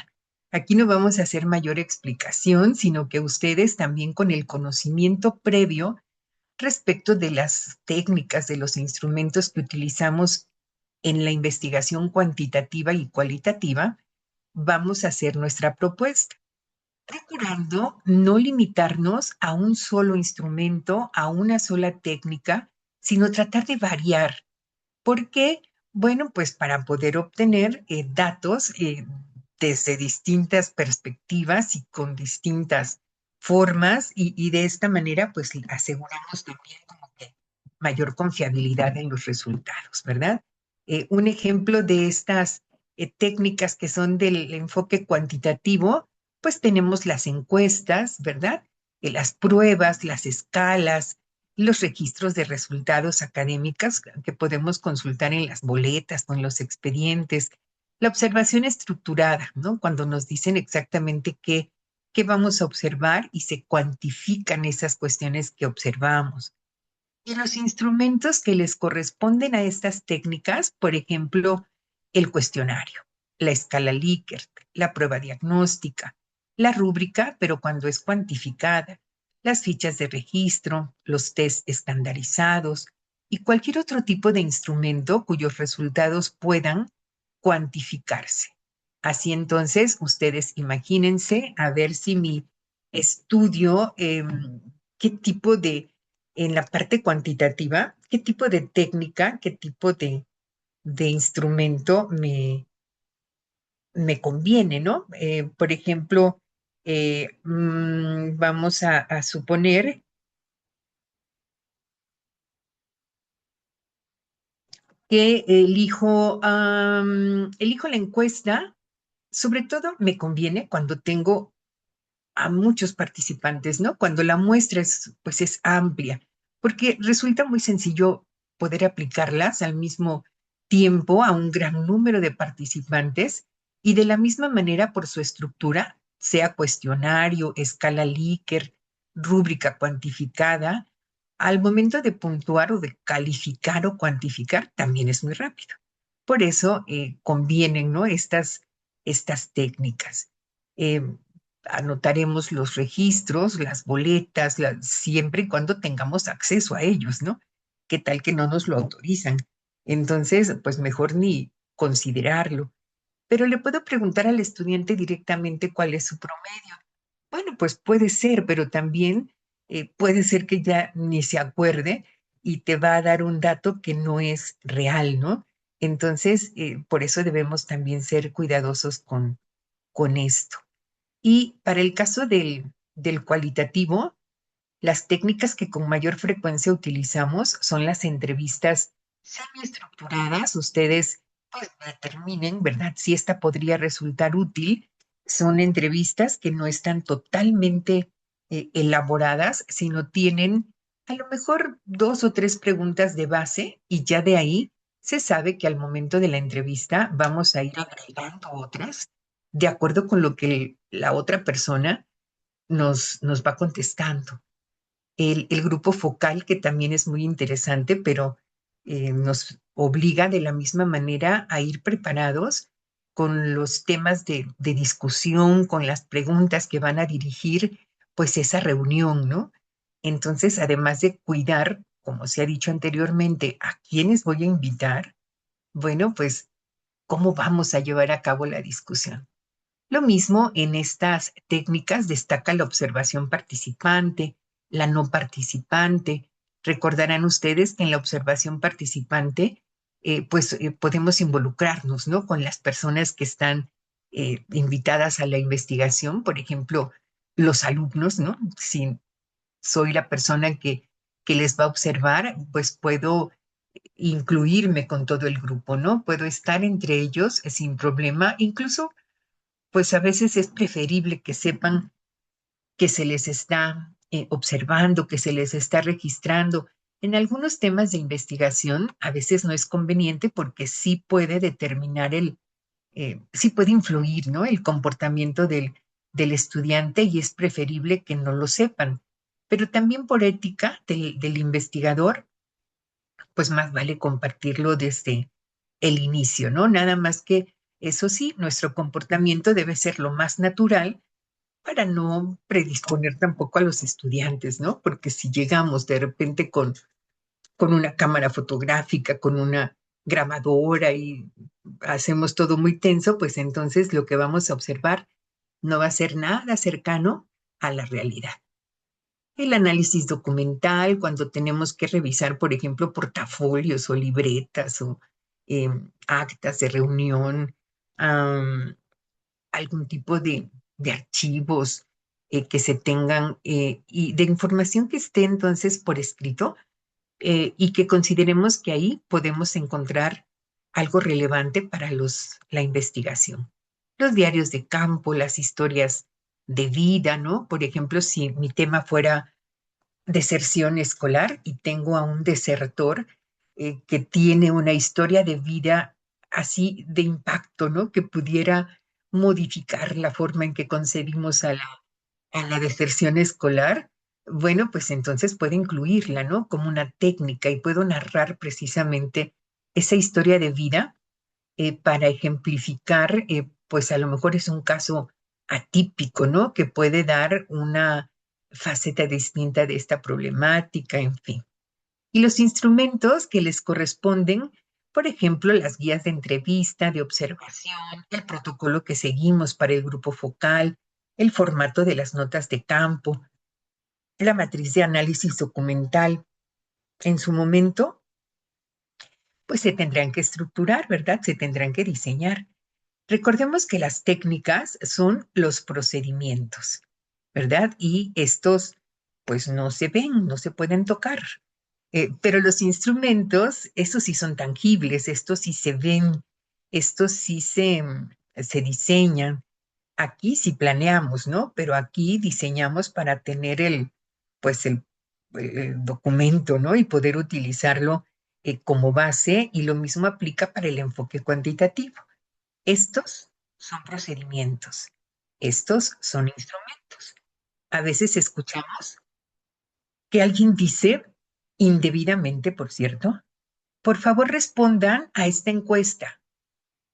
Aquí no vamos a hacer mayor explicación, sino que ustedes también con el conocimiento previo respecto de las técnicas, de los instrumentos que utilizamos en la investigación cuantitativa y cualitativa, vamos a hacer nuestra propuesta, procurando no limitarnos a un solo instrumento, a una sola técnica, sino tratar de variar. ¿Por qué? Bueno, pues para poder obtener datos desde distintas perspectivas y con distintas formas y de esta manera pues aseguramos también como que mayor confiabilidad en los resultados, ¿verdad? Un ejemplo de estas técnicas que son del enfoque cuantitativo, pues tenemos las encuestas, ¿verdad? Las pruebas, las escalas, los registros de resultados académicos que podemos consultar en las boletas o en los expedientes, la observación estructurada, ¿no? Cuando nos dicen exactamente qué qué vamos a observar y se cuantifican esas cuestiones que observamos. Y los instrumentos que les corresponden a estas técnicas, por ejemplo, el cuestionario, la escala Likert, la prueba diagnóstica, la rúbrica, pero cuando es cuantificada, las fichas de registro, los test estandarizados y cualquier otro tipo de instrumento cuyos resultados puedan cuantificarse. Así entonces, ustedes imagínense a ver si mi estudio, qué tipo de en la parte cuantitativa, qué tipo de técnica, qué tipo de instrumento me conviene, ¿no? Por ejemplo, vamos a suponer que elijo la encuesta, sobre todo me conviene cuando tengo a muchos participantes, ¿no? Cuando la muestra pues es amplia, porque resulta muy sencillo poder aplicarlas al mismo tiempo a un gran número de participantes y de la misma manera por su estructura, sea cuestionario, escala Likert, rúbrica cuantificada, al momento de puntuar o de calificar o cuantificar también es muy rápido. Por eso convienen, ¿no? Estas técnicas. Eh, Anotaremos los registros, las boletas, siempre y cuando tengamos acceso a ellos, ¿no? ¿Qué tal que no nos lo autorizan? Entonces, pues mejor ni considerarlo. Pero le puedo preguntar al estudiante directamente cuál es su promedio. Bueno, pues puede ser, pero también puede ser que ya ni se acuerde y te va a dar un dato que no es real, ¿no? Entonces, por eso debemos también ser cuidadosos con esto. Y para el caso del cualitativo, las técnicas que con mayor frecuencia utilizamos son las entrevistas semiestructuradas. Ustedes pues determinen, ¿verdad? Si esta podría resultar útil. Son entrevistas que no están totalmente elaboradas, sino tienen a lo mejor 2 o 3 preguntas de base y ya de ahí se sabe que al momento de la entrevista vamos a ir agregando otras de acuerdo con lo que la otra persona nos va contestando. El grupo focal, que también es muy interesante, pero nos obliga de la misma manera a ir preparados con los temas de discusión, con las preguntas que van a dirigir, pues esa reunión, ¿no? Entonces, además de cuidar, como se ha dicho anteriormente, a quiénes voy a invitar, bueno, pues, ¿cómo vamos a llevar a cabo la discusión? Lo mismo en estas técnicas destaca la observación participante, la no participante. Recordarán ustedes que en la observación participante, podemos involucrarnos, ¿no? Con las personas que están invitadas a la investigación, por ejemplo, los alumnos, ¿no? Si soy la persona que les va a observar, pues puedo incluirme con todo el grupo, ¿no? Puedo estar entre ellos sin problema, incluso pues a veces es preferible que sepan que se les está observando, que se les está registrando. En algunos temas de investigación a veces no es conveniente porque sí puede determinar sí puede influir, ¿no? El comportamiento del estudiante y es preferible que no lo sepan. Pero también por ética del investigador, pues más vale compartirlo desde el inicio, ¿no? Nada más que, eso sí, nuestro comportamiento debe ser lo más natural para no predisponer tampoco a los estudiantes, ¿no? Porque si llegamos de repente con una cámara fotográfica, con una grabadora y hacemos todo muy tenso, pues entonces lo que vamos a observar no va a ser nada cercano a la realidad. El análisis documental, cuando tenemos que revisar, por ejemplo, portafolios o libretas o actas de reunión, algún tipo de archivos que se tengan y de información que esté entonces por escrito y que consideremos que ahí podemos encontrar algo relevante para la investigación. Los diarios de campo, las historias de vida, ¿no? Por ejemplo, si mi tema fuera deserción escolar y tengo a un desertor que tiene una historia de vida así de impacto, ¿no? Que pudiera modificar la forma en que concebimos a la deserción escolar, bueno, pues entonces puedo incluirla, ¿no? Como una técnica y puedo narrar precisamente esa historia de vida para ejemplificar, pues a lo mejor es un caso atípico, ¿no? Que puede dar una faceta distinta de esta problemática, en fin. Y los instrumentos que les corresponden, por ejemplo, las guías de entrevista, de observación, el protocolo que seguimos para el grupo focal, el formato de las notas de campo, la matriz de análisis documental. En su momento, pues se tendrán que estructurar, ¿verdad? Se tendrán que diseñar. Recordemos que las técnicas son los procedimientos, ¿verdad? Y estos, pues no se ven, no se pueden tocar. Pero los instrumentos, estos sí son tangibles, estos sí se ven, estos sí se diseñan. Aquí sí planeamos, ¿no? Pero aquí diseñamos para tener pues el documento, ¿no? Y poder utilizarlo como base, y lo mismo aplica para el enfoque cuantitativo. Estos son procedimientos, estos son instrumentos. A veces escuchamos que alguien dice, indebidamente, por cierto, por favor respondan a esta encuesta.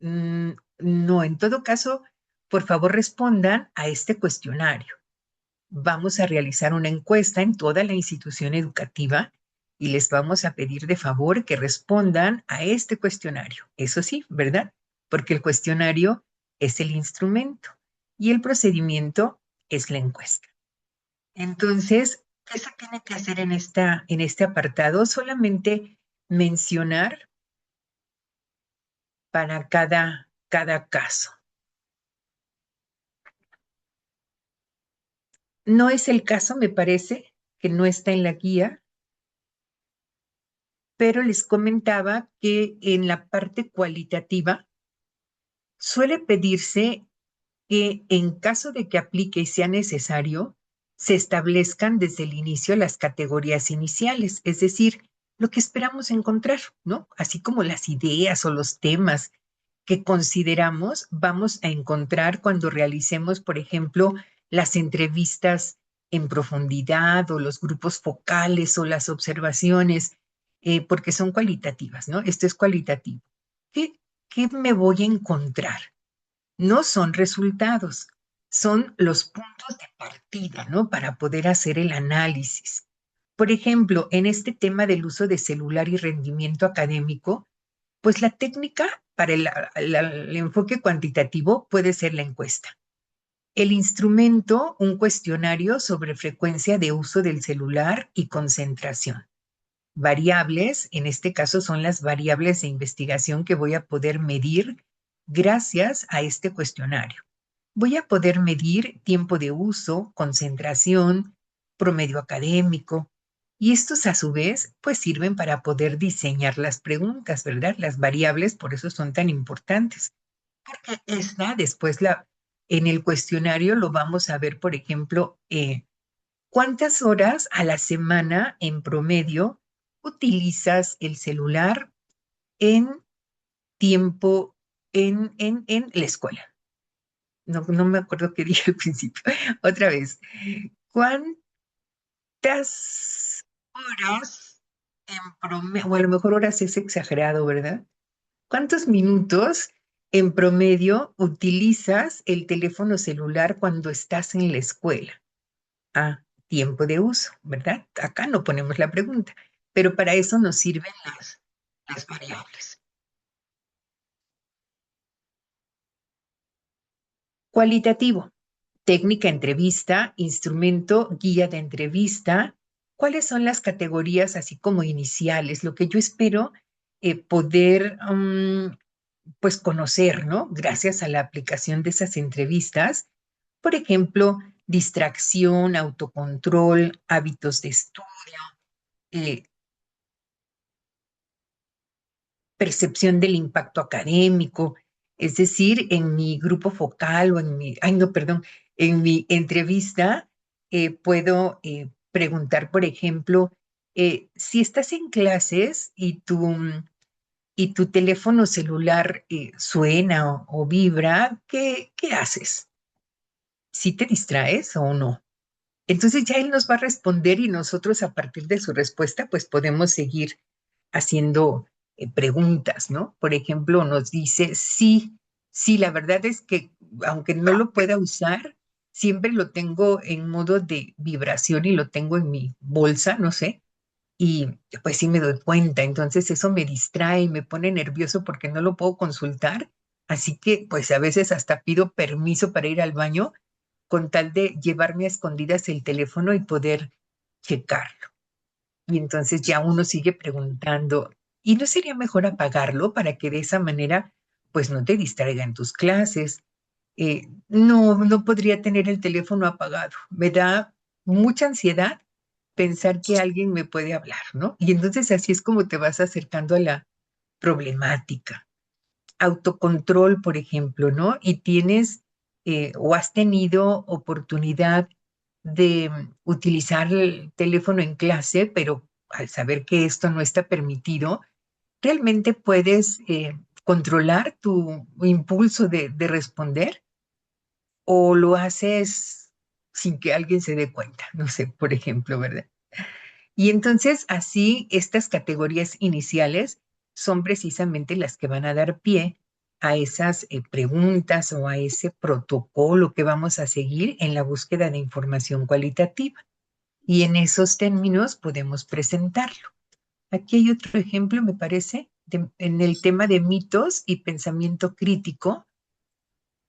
No, en todo caso, por favor respondan a este cuestionario. Vamos a realizar una encuesta en toda la institución educativa y les vamos a pedir de favor que respondan a este cuestionario. Eso sí, ¿verdad? Porque el cuestionario es el instrumento y el procedimiento es la encuesta. Entonces, ¿qué se tiene que hacer en este apartado? Solamente mencionar para cada caso. No es el caso, me parece, que no está en la guía, pero les comentaba que en la parte cualitativa suele pedirse que en caso de que aplique y sea necesario, se establezcan desde el inicio las categorías iniciales, es decir, lo que esperamos encontrar, ¿no? Así como las ideas o los temas que consideramos vamos a encontrar cuando realicemos, por ejemplo, las entrevistas en profundidad o los grupos focales o las observaciones, porque son cualitativas, ¿no? Esto es cualitativo. ¿Qué me voy a encontrar? No son resultados, son los puntos de partida, ¿no? Para poder hacer el análisis. Por ejemplo, en este tema del uso de celular y rendimiento académico, pues la técnica para el enfoque cuantitativo puede ser la encuesta. El instrumento, un cuestionario sobre frecuencia de uso del celular y concentración. Variables, en este caso son las variables de investigación que voy a poder medir gracias a este cuestionario. Voy a poder medir tiempo de uso, concentración, promedio académico, y estos a su vez pues sirven para poder diseñar las preguntas, ¿verdad? Las variables por eso son tan importantes, porque después en el cuestionario lo vamos a ver, por ejemplo, ¿cuántas horas a la semana en promedio utilizas el celular en tiempo en la escuela? No me acuerdo qué dije al principio. Otra vez. ¿Cuántas horas en promedio, o a lo mejor horas es exagerado, ¿verdad? ¿Cuántos minutos en promedio utilizas el teléfono celular cuando estás en la escuela? Ah, tiempo de uso, ¿verdad? Acá no ponemos la pregunta, pero para eso nos sirven las variables. Cualitativo, técnica entrevista, instrumento, guía de entrevista. ¿Cuáles son las categorías así como iniciales? Lo que yo espero poder pues conocer, ¿no? Gracias a la aplicación de esas entrevistas. Por ejemplo, distracción, autocontrol, hábitos de estudio, eh, percepción del impacto académico, es decir, en mi grupo focal o en mi entrevista puedo preguntar, por ejemplo, si estás en clases y tu teléfono celular suena o vibra, ¿qué haces? ¿Si te distraes o no? Entonces ya él nos va a responder y nosotros a partir de su respuesta, pues podemos seguir haciendo preguntas, ¿no? Por ejemplo, nos dice, sí, sí, la verdad es que aunque no lo pueda usar, siempre lo tengo en modo de vibración y lo tengo en mi bolsa, no sé, y pues sí me doy cuenta, entonces eso me distrae, me pone nervioso porque no lo puedo consultar, así que pues a veces hasta pido permiso para ir al baño con tal de llevarme a escondidas el teléfono y poder checarlo. Y entonces ya uno sigue preguntando, ¿y no sería mejor apagarlo para que de esa manera pues no te distraiga en tus clases? No, no podría tener el teléfono apagado. Me da mucha ansiedad pensar que alguien me puede hablar, ¿no? Y entonces así es como te vas acercando a la problemática. Autocontrol, por ejemplo, ¿no? Y tienes o has tenido oportunidad de utilizar el teléfono en clase, pero al saber que esto no está permitido, realmente puedes controlar tu impulso de responder o lo haces sin que alguien se dé cuenta, no sé, por ejemplo, ¿verdad? Y entonces así estas categorías iniciales son precisamente las que van a dar pie a esas preguntas o a ese protocolo que vamos a seguir en la búsqueda de información cualitativa. Y en esos términos podemos presentarlo. Aquí hay otro ejemplo, me parece, en el tema de mitos y pensamiento crítico.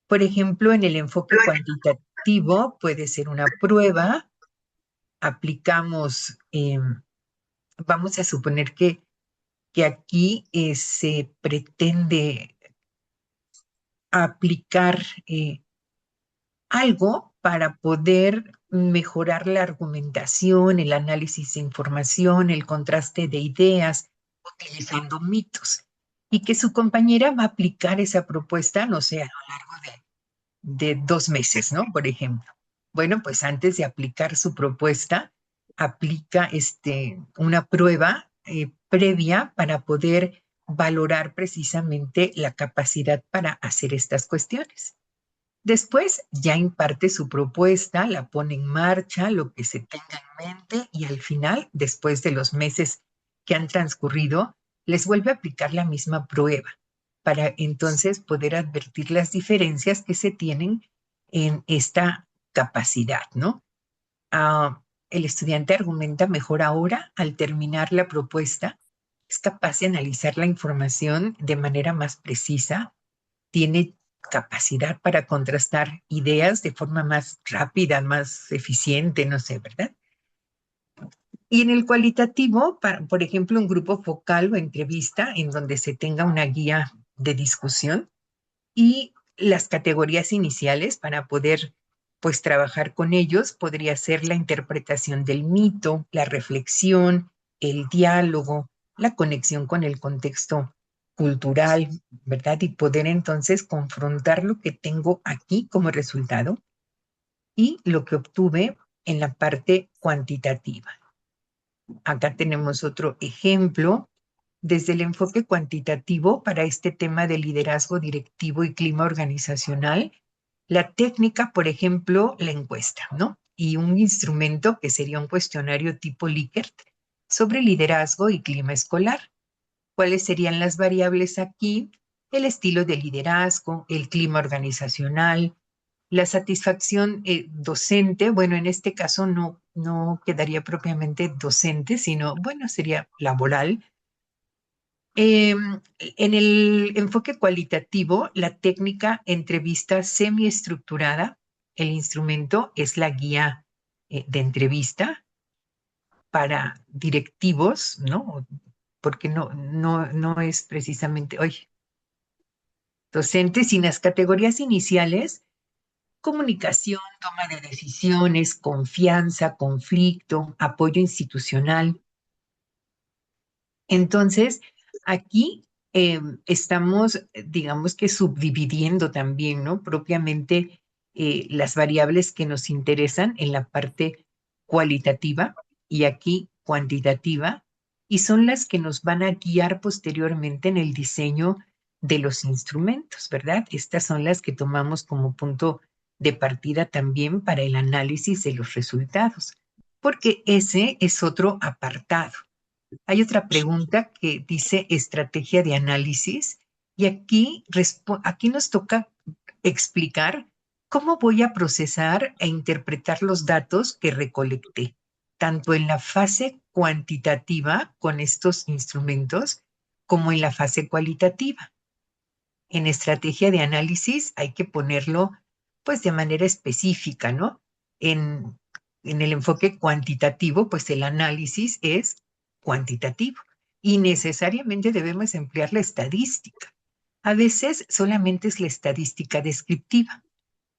Por ejemplo, en el enfoque cuantitativo puede ser una prueba. Aplicamos, vamos a suponer que aquí se pretende aplicar algo para poder mejorar la argumentación, el análisis de información, el contraste de ideas, utilizando mitos. Y que su compañera va a aplicar esa propuesta, no sé, a lo largo de 2 meses, ¿no? Por ejemplo. Bueno, pues antes de aplicar su propuesta, aplica una prueba previa para poder valorar precisamente la capacidad para hacer estas cuestiones. Después ya imparte su propuesta, la pone en marcha, lo que se tenga en mente y al final, después de los meses que han transcurrido, les vuelve a aplicar la misma prueba para entonces poder advertir las diferencias que se tienen en esta capacidad, ¿no? El estudiante argumenta mejor ahora al terminar la propuesta, es capaz de analizar la información de manera más precisa, tiene capacidad para contrastar ideas de forma más rápida, más eficiente, no sé, ¿verdad? Y en el cualitativo, por ejemplo, un grupo focal o entrevista en donde se tenga una guía de discusión y las categorías iniciales para poder pues trabajar con ellos podría ser la interpretación del mito, la reflexión, el diálogo, la conexión con el contexto cultural, ¿verdad? Y poder entonces confrontar lo que tengo aquí como resultado y lo que obtuve en la parte cuantitativa. Acá tenemos otro ejemplo desde el enfoque cuantitativo para este tema de liderazgo directivo y clima organizacional. La técnica, por ejemplo, la encuesta, ¿no? Y un instrumento que sería un cuestionario tipo Likert sobre liderazgo y clima escolar. ¿Cuáles serían las variables aquí? El estilo de liderazgo, el clima organizacional, la satisfacción docente. Bueno, en este caso no quedaría propiamente docente, sino, bueno, sería laboral. En el enfoque cualitativo, la técnica entrevista semiestructurada, el instrumento es la guía de entrevista para directivos, ¿no? Porque no es precisamente, oye, docentes, sin las categorías iniciales, comunicación, toma de decisiones, confianza, conflicto, apoyo institucional. Entonces, aquí estamos, digamos que subdividiendo también, ¿no? Propiamente las variables que nos interesan en la parte cualitativa y aquí cuantitativa, y son las que nos van a guiar posteriormente en el diseño de los instrumentos, ¿verdad? Estas son las que tomamos como punto de partida también para el análisis de los resultados, porque ese es otro apartado. Hay otra pregunta que dice estrategia de análisis y aquí nos toca explicar cómo voy a procesar e interpretar los datos que recolecté, tanto en la fase cuantitativa con estos instrumentos como en la fase cualitativa. En estrategia de análisis hay que ponerlo pues de manera específica, ¿no? En el enfoque cuantitativo, pues el análisis es cuantitativo y necesariamente debemos emplear la estadística. A veces solamente es la estadística descriptiva.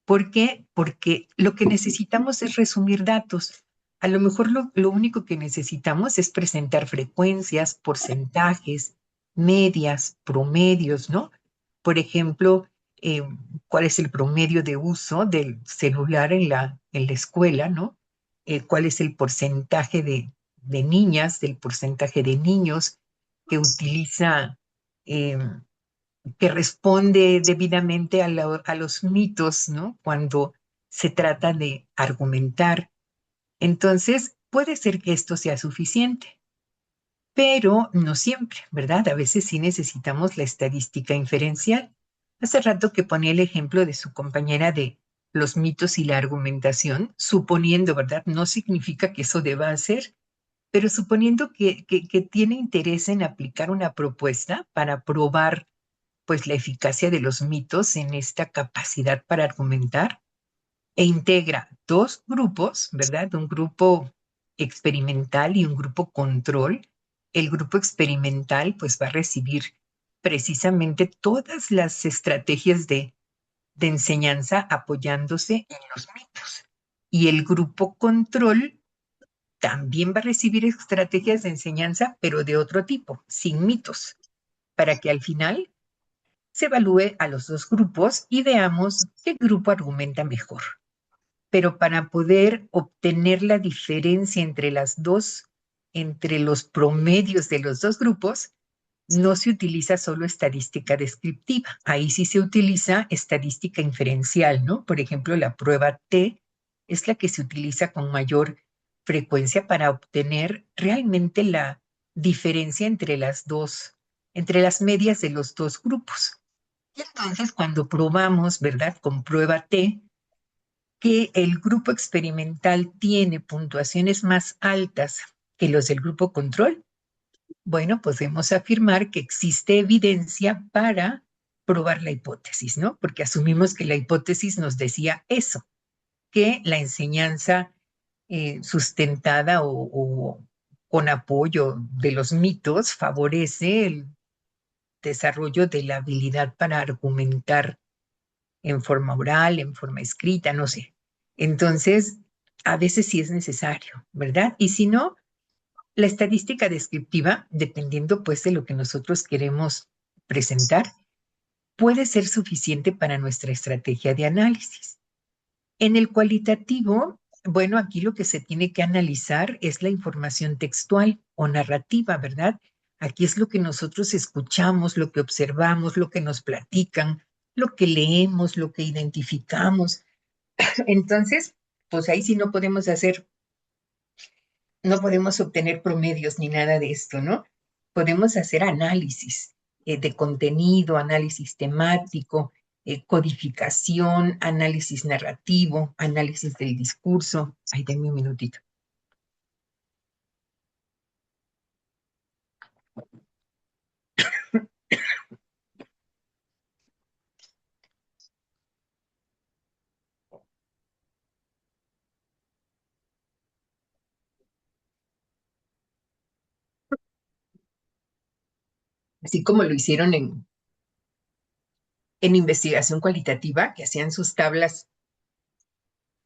¿Por qué? Porque lo que necesitamos es resumir datos. A lo mejor lo único que necesitamos es presentar frecuencias, porcentajes, medias, promedios, ¿no? Por ejemplo, cuál es el promedio de uso del celular en la escuela, ¿no? Cuál es el porcentaje de niñas, del porcentaje de niños que utiliza, que responde debidamente a los mitos, ¿no? Cuando se trata de argumentar. Entonces, puede ser que esto sea suficiente, pero no siempre, ¿verdad? A veces sí necesitamos la estadística inferencial. Hace rato que ponía el ejemplo de su compañera de los mitos y la argumentación, suponiendo, ¿verdad? No significa que eso deba hacer, pero suponiendo que tiene interés en aplicar una propuesta para probar pues la eficacia de los mitos en esta capacidad para argumentar e integra dos grupos, ¿verdad? Un grupo experimental y un grupo control. El grupo experimental pues va a recibir precisamente todas las estrategias de enseñanza apoyándose en los mitos. Y el grupo control también va a recibir estrategias de enseñanza, pero de otro tipo, sin mitos, para que al final se evalúe a los dos grupos y veamos qué grupo argumenta mejor. Pero para poder obtener la diferencia entre entre los promedios de los dos grupos, no se utiliza solo estadística descriptiva. Ahí sí se utiliza estadística inferencial, ¿no? Por ejemplo, la prueba T es la que se utiliza con mayor frecuencia para obtener realmente la diferencia entre entre las medias de los dos grupos. Y entonces, cuando probamos, ¿verdad? Con prueba T, que el grupo experimental tiene puntuaciones más altas que los del grupo control, bueno, podemos afirmar que existe evidencia para probar la hipótesis, ¿no? Porque asumimos que la hipótesis nos decía eso, que la enseñanza sustentada o con apoyo de los mitos favorece el desarrollo de la habilidad para argumentar en forma oral, en forma escrita, no sé. Entonces, a veces sí es necesario, ¿verdad? Y si no, la estadística descriptiva, dependiendo pues de lo que nosotros queremos presentar, puede ser suficiente para nuestra estrategia de análisis. En el cualitativo, bueno, aquí lo que se tiene que analizar es la información textual o narrativa, ¿verdad? Aquí es lo que nosotros escuchamos, lo que observamos, lo que nos platican, lo que leemos, lo que identificamos. Entonces, pues ahí sí no podemos obtener promedios ni nada de esto, ¿no? Podemos hacer análisis de contenido, análisis temático, codificación, análisis narrativo, análisis del discurso. Ay, denme un minutito. Así como lo hicieron en investigación cualitativa, que hacían sus tablas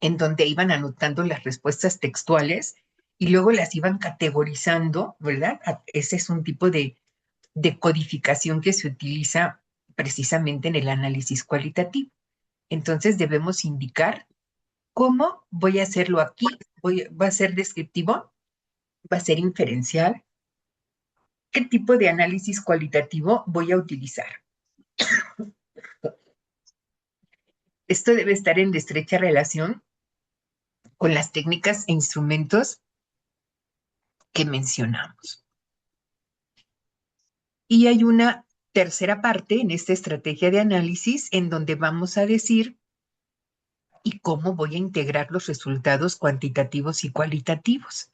en donde iban anotando las respuestas textuales y luego las iban categorizando, ¿verdad? Ese es un tipo de codificación que se utiliza precisamente en el análisis cualitativo. Entonces debemos indicar cómo voy a hacerlo aquí. ¿Va a ser descriptivo? ¿Va a ser inferencial? ¿Qué tipo de análisis cualitativo voy a utilizar? Esto debe estar en estrecha relación con las técnicas e instrumentos que mencionamos. Y hay una tercera parte en esta estrategia de análisis en donde vamos a decir y cómo voy a integrar los resultados cuantitativos y cualitativos.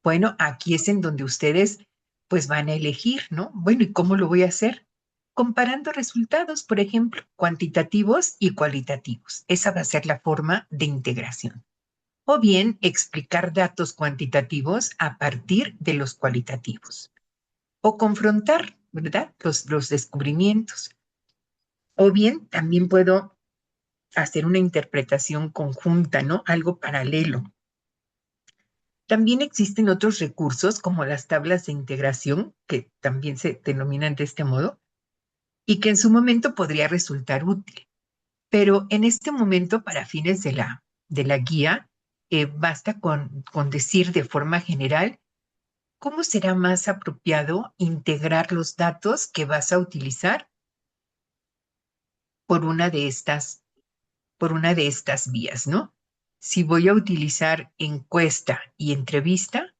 Bueno, aquí es en donde ustedes pues van a elegir, ¿no? Bueno, ¿y cómo lo voy a hacer? Comparando resultados, por ejemplo, cuantitativos y cualitativos. Esa va a ser la forma de integración. O bien explicar datos cuantitativos a partir de los cualitativos. O confrontar, ¿verdad? Los descubrimientos. O bien también puedo hacer una interpretación conjunta, ¿no? Algo paralelo. También existen otros recursos como las tablas de integración, que también se denominan de este modo, y que en su momento podría resultar útil. Pero en este momento, para fines de la guía, basta con decir de forma general cómo será más apropiado integrar los datos que vas a utilizar por una de estas, por una de estas vías, ¿no? Si voy a utilizar encuesta y entrevista,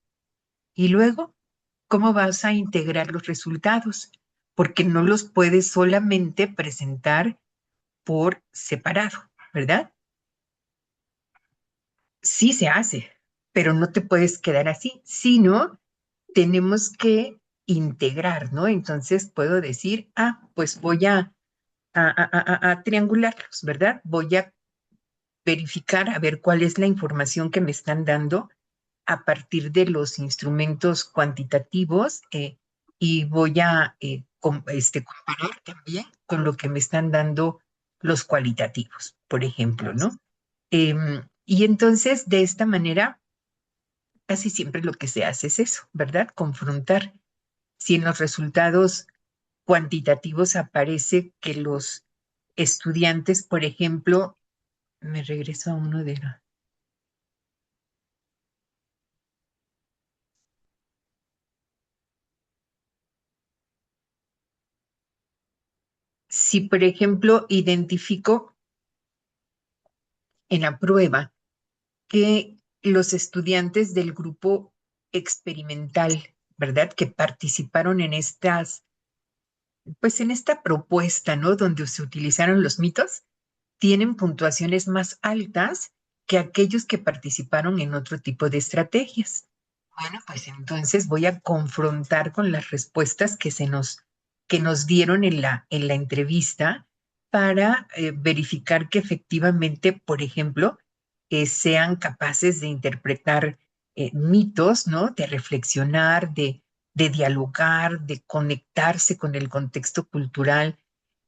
y luego, ¿cómo vas a integrar los resultados? Porque no los puedes solamente presentar por separado, ¿verdad? Sí se hace, pero no te puedes quedar así, sino tenemos que integrar, ¿no? Entonces puedo decir, pues voy a triangularlos, ¿verdad? Voy a verificar a ver cuál es la información que me están dando a partir de los instrumentos cuantitativos y voy a comparar también con lo que me están dando los cualitativos, por ejemplo, ¿no? Y entonces, de esta manera, casi siempre lo que se hace es eso, ¿verdad? Confrontar. Si en los resultados cuantitativos aparece que los estudiantes, por ejemplo, me regreso a uno de los... Si, por ejemplo, identifico en la prueba que los estudiantes del grupo experimental, ¿verdad? Que participaron en pues en esta propuesta, ¿no? Donde se utilizaron los mitos, tienen puntuaciones más altas que aquellos que participaron en otro tipo de estrategias. Bueno, pues entonces voy a confrontar con las respuestas que nos dieron en la entrevista para verificar que efectivamente, por ejemplo, sean capaces de interpretar mitos, ¿no? De reflexionar, de dialogar, de conectarse con el contexto cultural.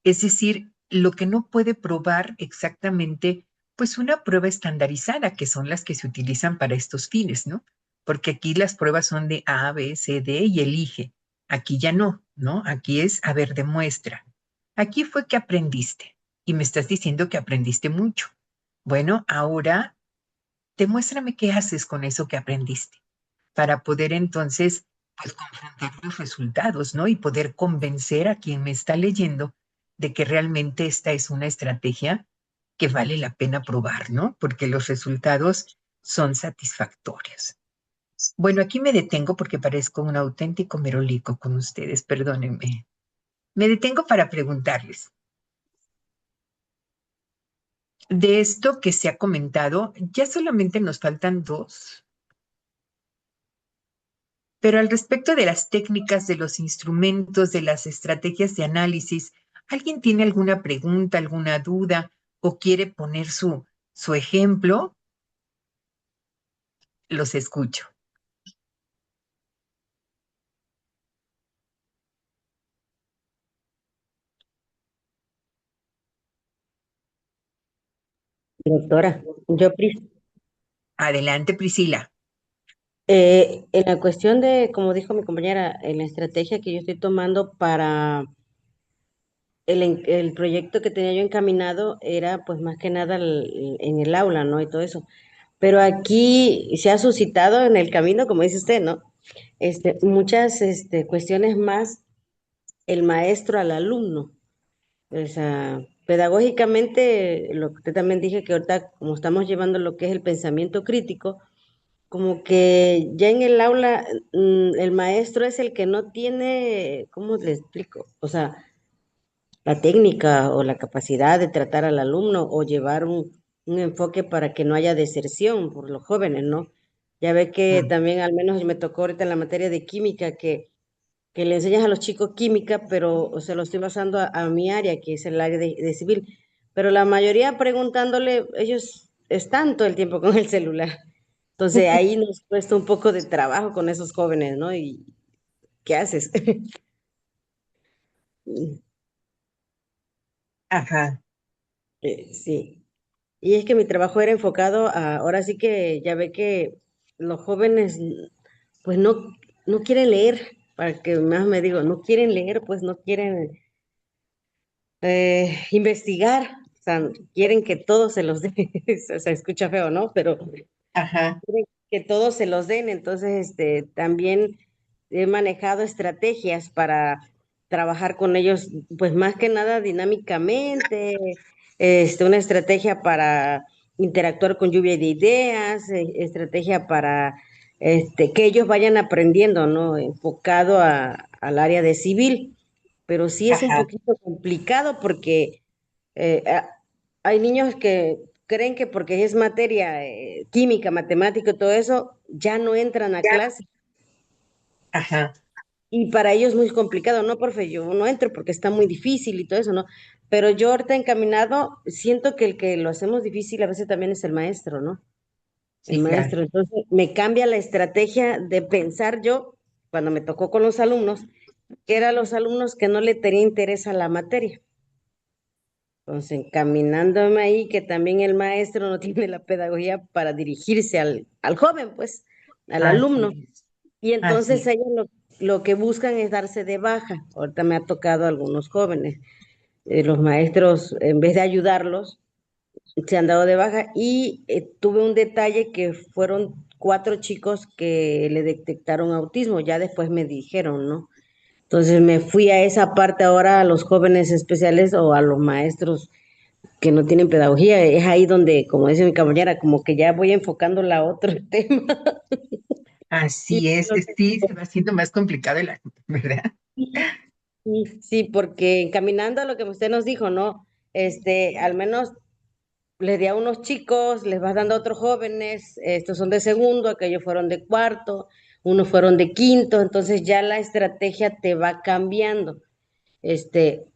Es decir, lo que no puede probar exactamente, pues una prueba estandarizada, que son las que se utilizan para estos fines, ¿no? Porque aquí las pruebas son de A, B, C, D y elige. Aquí ya no, ¿no? Aquí es, a ver, demuestra. Aquí fue que aprendiste y me estás diciendo que aprendiste mucho. Bueno, ahora demuéstrame qué haces con eso que aprendiste para poder entonces, pues, confrontar los resultados, ¿no? Y poder convencer a quien me está leyendo de que realmente esta es una estrategia que vale la pena probar, ¿no? Porque los resultados son satisfactorios. Bueno, aquí me detengo porque parezco un auténtico merolico con ustedes, perdónenme. Me detengo para preguntarles, de esto que se ha comentado, ya solamente nos faltan dos, pero al respecto de las técnicas, de los instrumentos, de las estrategias de análisis, ¿alguien tiene alguna pregunta, alguna duda o quiere poner su ejemplo? Los escucho. Doctora, Adelante, Priscila. en la cuestión de, como dijo mi compañera, en la estrategia que yo estoy tomando para el proyecto que tenía yo encaminado era pues más que nada en el aula, ¿no? Y todo eso. Pero aquí se ha suscitado en el camino, como dice usted, ¿no? Muchas cuestiones más el maestro al alumno. O sea, pedagógicamente, lo que usted también dije que ahorita, como estamos llevando lo que es el pensamiento crítico, como que ya en el aula el maestro es el que no tiene, ¿cómo le explico? O sea, la técnica o la capacidad de tratar al alumno o llevar un enfoque para que no haya deserción por los jóvenes, ¿no? Ya ve que Mm. también al menos me tocó ahorita en la materia de química que le enseñas a los chicos química, pero se lo estoy basando a mi área, que es el área de civil. Pero la mayoría preguntándole, ellos están todo el tiempo con el celular. Entonces ahí nos cuesta un poco de trabajo con esos jóvenes, ¿no? ¿Y qué haces? Ajá, Sí. Y es que mi trabajo era enfocado a, ahora sí que ya ve que los jóvenes pues no quieren leer, para que más me digo, no quieren leer, pues no quieren investigar, o sea, quieren que todos se los den, se escucha feo, ¿no? Pero ajá, quieren que todos se los den, entonces también he manejado estrategias para trabajar con ellos, pues más que nada dinámicamente, una estrategia para interactuar con lluvia de ideas, estrategia para que ellos vayan aprendiendo, ¿no? Enfocado al área de civil, pero sí es un ajá. poquito complicado porque eh, a- hay niños que creen que porque es materia química, matemática y todo eso, ya no entran a clase. Ajá, Y para ellos es muy complicado, no, profe, yo no entro porque está muy difícil y todo eso, ¿no? Pero yo ahorita encaminado, siento que el que lo hacemos difícil a veces también es el maestro, ¿no? El sí, claro. maestro. Entonces me cambia la estrategia de pensar yo, cuando me tocó con los alumnos, que eran los alumnos que no le tenía interés a la materia. Entonces, encaminándome ahí, que también el maestro no tiene la pedagogía para dirigirse al joven, pues, al alumno. Así es, Y así entonces es. ellos lo que buscan es darse de baja. Ahorita me ha tocado a algunos jóvenes. Los maestros, en vez de ayudarlos, se han dado de baja. Y tuve un detalle que fueron 4 chicos que le detectaron autismo. Ya después me dijeron, ¿no? Entonces me fui a esa parte ahora a los jóvenes especiales o a los maestros que no tienen pedagogía. Es ahí donde, como dice mi compañera, como que ya voy enfocando la otro tema. Y Así es, sí, se va haciendo más complicado el asunto, ¿verdad? sí, porque encaminando a lo que usted nos dijo, ¿no? Al menos le di a unos chicos, les vas dando a otros jóvenes, estos son de segundo, aquellos fueron de cuarto, unos fueron de quinto, entonces ya la estrategia te va cambiando.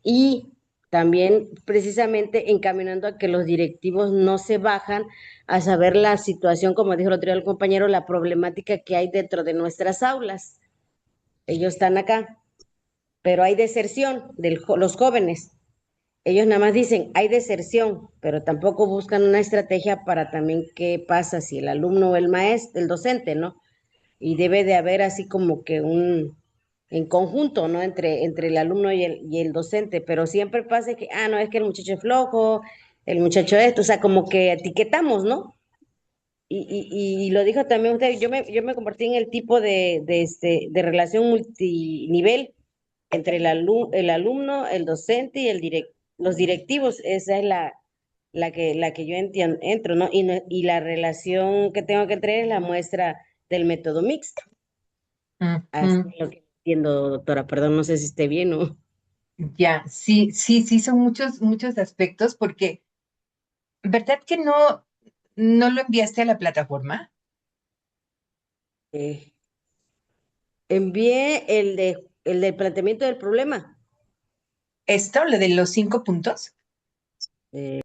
Y también precisamente encaminando a que los directivos no se bajan a saber la situación, como dijo el otro día el compañero, la problemática que hay dentro de nuestras aulas. Ellos están acá, pero hay deserción de los jóvenes. Ellos nada más dicen, hay deserción, pero tampoco buscan una estrategia para también qué pasa si el alumno o el maestro, el docente, ¿no? Y debe de haber así como que en conjunto, ¿no? Entre el alumno y el docente, pero siempre pasa que, no, es que el muchacho es flojo, el muchacho esto, o sea, como que etiquetamos, ¿no? Y lo dijo también usted, yo me convertí en el tipo de relación multinivel entre el alumno, el docente y los directivos, esa es la que yo entro, ¿no? Y la relación que tengo que tener es la muestra del método mixto. Así Ujú. es lo que entiendo, doctora. Perdón, no sé si esté bien o... Ya, sí, sí, sí, son muchos, muchos aspectos porque, ¿verdad que no lo enviaste a la plataforma? Eh, envié el del planteamiento del problema. ¿Esto, lo de los 5 puntos? Eh,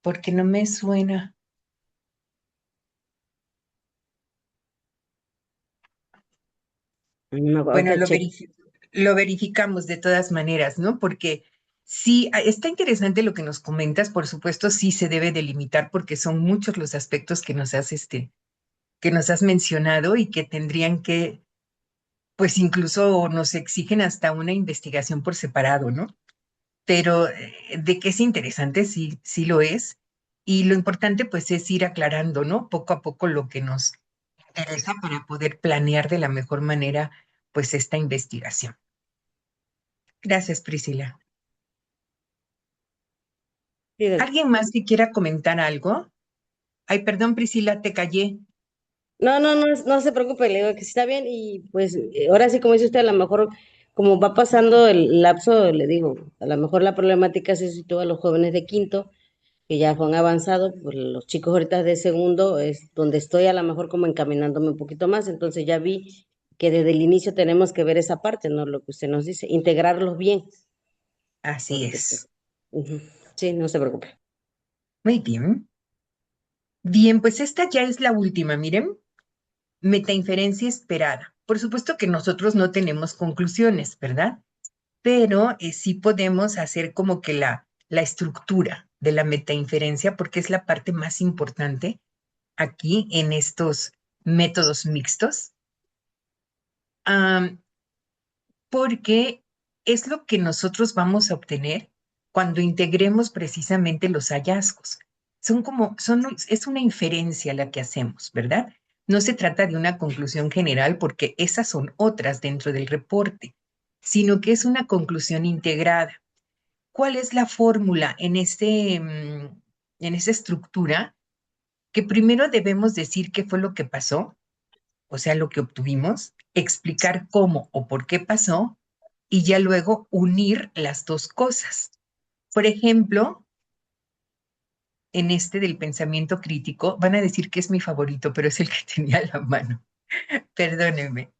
Porque no me suena. no me acuerdo, Bueno, ahorita checo. lo verificamos de todas maneras, ¿no? Porque sí, está interesante lo que nos comentas, por supuesto, sí se debe delimitar porque son muchos los aspectos que nos has mencionado y que tendrían que, pues incluso nos exigen hasta una investigación por separado, ¿no? Pero de que es interesante, sí, sí lo es. Y lo importante, pues, es ir aclarando, ¿no? Poco a poco lo que nos interesa para poder planear de la mejor manera, pues, esta investigación. Gracias, Priscila. Sí, ¿Alguien más que quiera comentar algo? Ay, perdón, Priscila, te callé. no, no, no, no se preocupe, le digo que sí está bien y pues ahora sí, como dice usted, a lo mejor como va pasando el lapso, le digo, a lo mejor la problemática se sitúa a los jóvenes de quinto, que ya son avanzados, pues los chicos ahorita de segundo es donde estoy a lo mejor como encaminándome un poquito más, entonces ya vi que desde el inicio tenemos que ver esa parte, ¿no? Lo que usted nos dice, integrarlos bien, Así porque pues, es. ujú, sí, no se preocupe. Muy bien. Bien, pues esta ya es la última, miren. Metainferencia esperada. Por supuesto que nosotros no tenemos conclusiones, ¿verdad? Pero sí podemos hacer como que la estructura de la metainferencia, porque es la parte más importante aquí en estos métodos mixtos. Am, porque es lo que nosotros vamos a obtener cuando integremos precisamente los hallazgos. Es una inferencia la que hacemos, ¿verdad? No se trata de una conclusión general porque esas son otras dentro del reporte, sino que es una conclusión integrada. ¿Cuál es la fórmula en esa estructura? Que primero debemos decir qué fue lo que pasó, o sea, lo que obtuvimos, explicar cómo o por qué pasó y ya luego unir las dos cosas. Por ejemplo, en este del pensamiento crítico, van a decir que es mi favorito, pero es el que tenía a la mano. Perdónenme.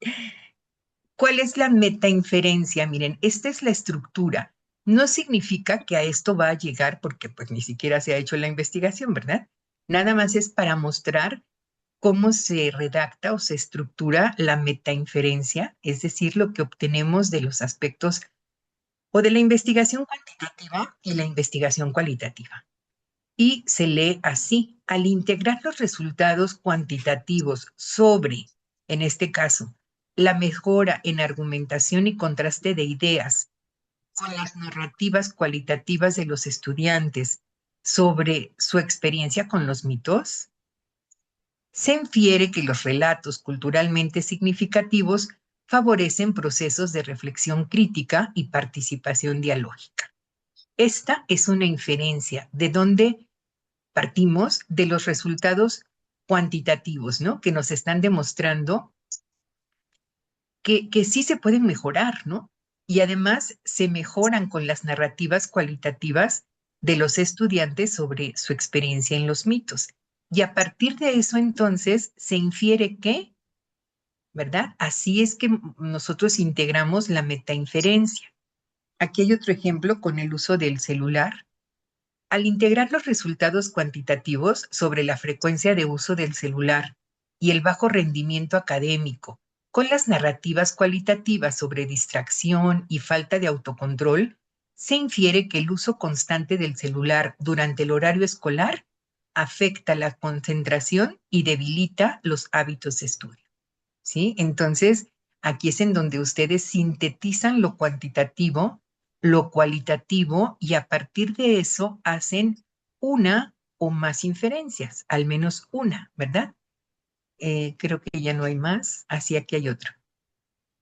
¿Cuál es la metainferencia? Miren, esta es la estructura. No significa que a esto va a llegar porque pues ni siquiera se ha hecho la investigación, ¿verdad? Nada más es para mostrar cómo se redacta o se estructura la metainferencia, es decir, lo que obtenemos de los aspectos o de la investigación cuantitativa y la investigación cualitativa. Y se lee así: al integrar los resultados cuantitativos sobre, en este caso, la mejora en argumentación y contraste de ideas con las narrativas cualitativas de los estudiantes sobre su experiencia con los mitos, se infiere que los relatos culturalmente significativos favorecen procesos de reflexión crítica y participación dialógica. Esta es una inferencia de donde partimos de los resultados cuantitativos, ¿no? Que nos están demostrando que sí se pueden mejorar, ¿no? Y además se mejoran con las narrativas cualitativas de los estudiantes sobre su experiencia en los mitos. Y a partir de eso, entonces, se infiere que, ¿verdad? Así es que nosotros integramos la metainferencia. Aquí hay otro ejemplo con el uso del celular. Al integrar los resultados cuantitativos sobre la frecuencia de uso del celular y el bajo rendimiento académico con las narrativas cualitativas sobre distracción y falta de autocontrol, se infiere que el uso constante del celular durante el horario escolar afecta la concentración y debilita los hábitos de estudio. ¿Sí? Entonces, aquí es en donde ustedes sintetizan lo cuantitativo, lo cualitativo, y a partir de eso hacen una o más inferencias, al menos una, ¿verdad? Creo que ya no hay más, así aquí hay otra.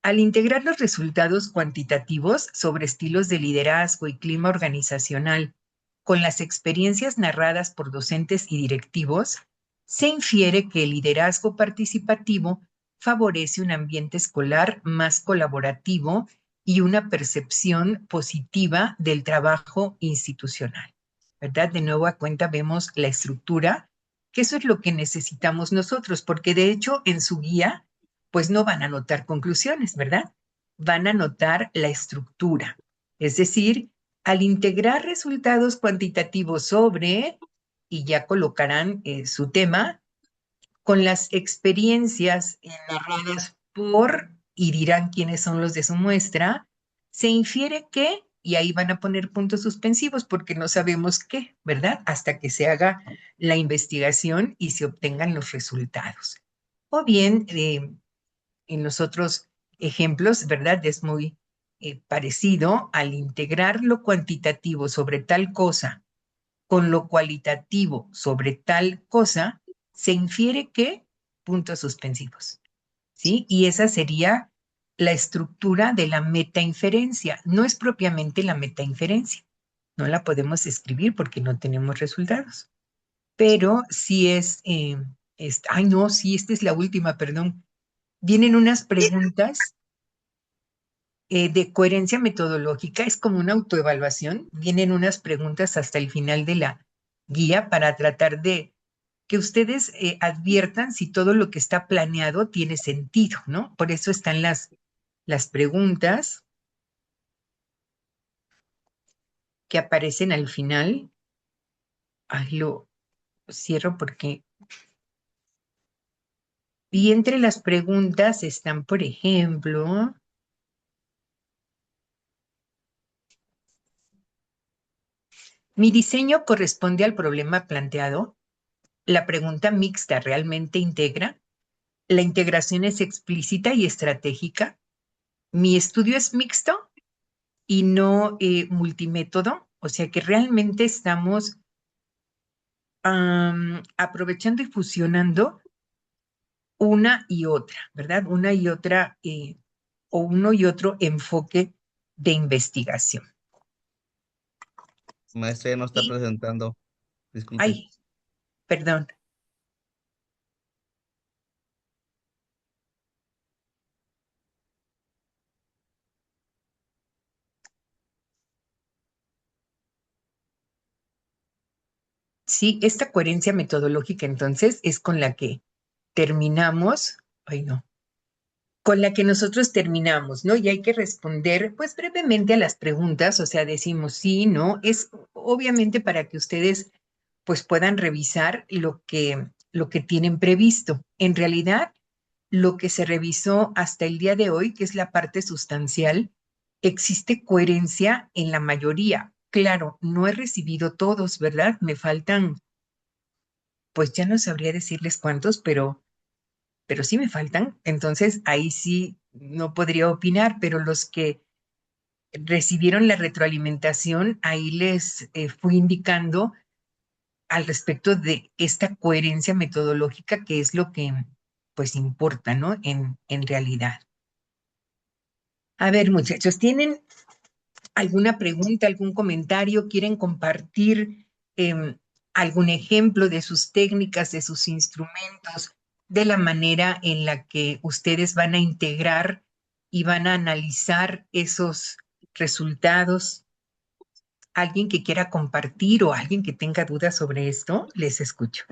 Al integrar los resultados cuantitativos sobre estilos de liderazgo y clima organizacional con las experiencias narradas por docentes y directivos, se infiere que el liderazgo participativo favorece un ambiente escolar más colaborativo y una percepción positiva del trabajo institucional, ¿verdad? De nuevo a cuenta vemos la estructura, que eso es lo que necesitamos nosotros, porque de hecho en su guía pues no van a notar conclusiones, ¿verdad? Van a notar la estructura. Es decir, al integrar resultados cuantitativos sobre, y ya colocarán su tema, con las experiencias narradas por, y dirán quiénes son los de su muestra, se infiere que, y ahí van a poner puntos suspensivos porque no sabemos qué, ¿verdad? Hasta que se haga la investigación y se obtengan los resultados. O bien, en los otros ejemplos, ¿verdad? Es muy parecido. Al integrar lo cuantitativo sobre tal cosa con lo cualitativo sobre tal cosa, se infiere que puntos suspensivos, ¿sí? Y esa sería la estructura de la metainferencia. No es propiamente la metainferencia, No la podemos escribir porque no tenemos resultados. Pero sí ay no, sí, esta es la última, perdón. Vienen unas preguntas de coherencia metodológica, es como una autoevaluación. Vienen unas preguntas hasta el final de la guía para tratar de que ustedes adviertan si todo lo que está planeado tiene sentido, ¿no? Por eso están las preguntas que aparecen al final. Ay, lo cierro porque... Y entre las preguntas están, por ejemplo, ¿mi diseño corresponde al problema planteado? ¿La pregunta mixta realmente integra? ¿La integración es explícita y estratégica? ¿Mi estudio es mixto y no multimétodo? O sea que realmente estamos aprovechando y fusionando una y otra, ¿verdad? Una y otra o uno y otro enfoque de investigación. Maestra ya no está Y, presentando, disculpe. ay, perdón. Sí, esta coherencia metodológica entonces es con la que terminamos, ay no, con la que nosotros terminamos, ¿no? Y hay que responder pues brevemente a las preguntas, o sea, decimos sí, no, es obviamente para que ustedes pues puedan revisar lo que tienen previsto. En realidad, lo que se revisó hasta el día de hoy, que es la parte sustancial, existe coherencia en la mayoría. Claro, no he recibido todos, ¿verdad? Me faltan, pues ya no sabría decirles cuántos, pero sí me faltan. Entonces, ahí sí no podría opinar, pero los que recibieron la retroalimentación, ahí les fui indicando al respecto de esta coherencia metodológica que es lo que pues importa, ¿no? En realidad. A ver, muchachos, ¿tienen alguna pregunta, algún comentario? ¿Quieren compartir algún ejemplo de sus técnicas, de sus instrumentos, de la manera en la que ustedes van a integrar y van a analizar esos resultados? ¿Alguien que quiera compartir o alguien que tenga dudas sobre esto? Les escucho.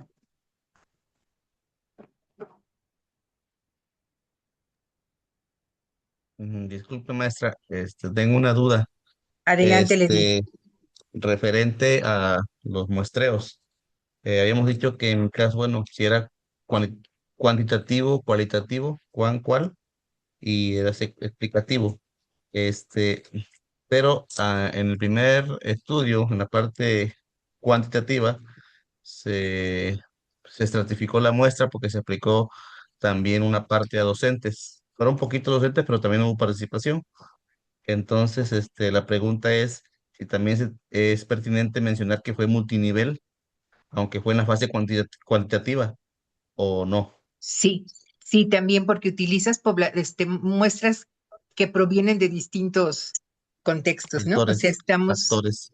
Disculpe, maestra, tengo una duda, Adelante, le digo. este, referente a los muestreos. Habíamos dicho que en mi caso, bueno, si era cuantitativo, cualitativo, cuál, y era explicativo. Este, pero en el primer estudio, en la parte cuantitativa, se, se estratificó la muestra porque se aplicó también una parte a docentes. Fueron un poquito docentes, pero también hubo participación. Entonces, la pregunta es si también es pertinente mencionar que fue multinivel, aunque fue en la fase cuantitativa o no. Sí, sí, también porque utilizas muestras que provienen de distintos contextos, ¿no? O sea, Actores, estamos actores.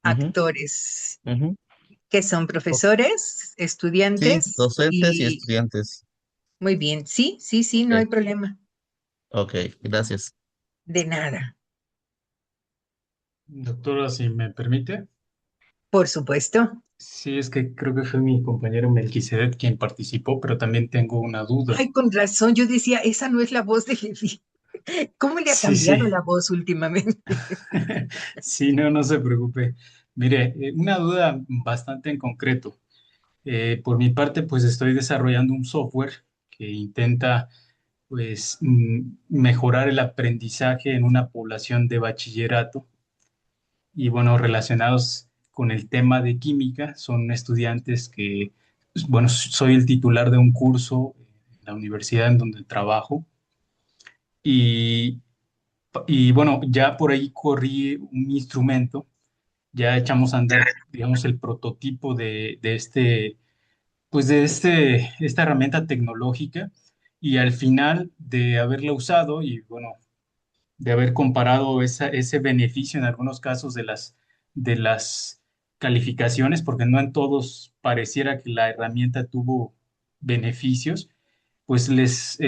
Ujú, actores ujú. que son O- profesores, Sí, estudiantes docentes y y estudiantes. muy bien. Sí, sí, sí, no hay Ok, problema. ok, gracias. De nada, Doctora, si me permite, por supuesto. sí es que creo que fue mi compañero Melquisedec quien participó, pero también tengo una duda. Ay, con razón, yo decía, esa no es la voz de Levi. ¿Cómo le ha Sí, sí, cambiado la voz últimamente? sí, no, no se preocupe. Mire, una duda bastante en concreto. Por mi parte, pues estoy desarrollando un software que intenta, pues, mejorar el aprendizaje en una población de bachillerato y bueno, relacionados con el tema de química, son estudiantes que, pues, bueno, soy el titular de un curso en la universidad en donde trabajo y, y bueno, ya por ahí corrí un instrumento, ya echamos a andar, digamos, el prototipo de este, pues esta herramienta tecnológica y al final de haberla usado y bueno, de haber comparado ese beneficio en algunos casos de las calificaciones, porque no en todos pareciera que la herramienta tuvo beneficios, pues les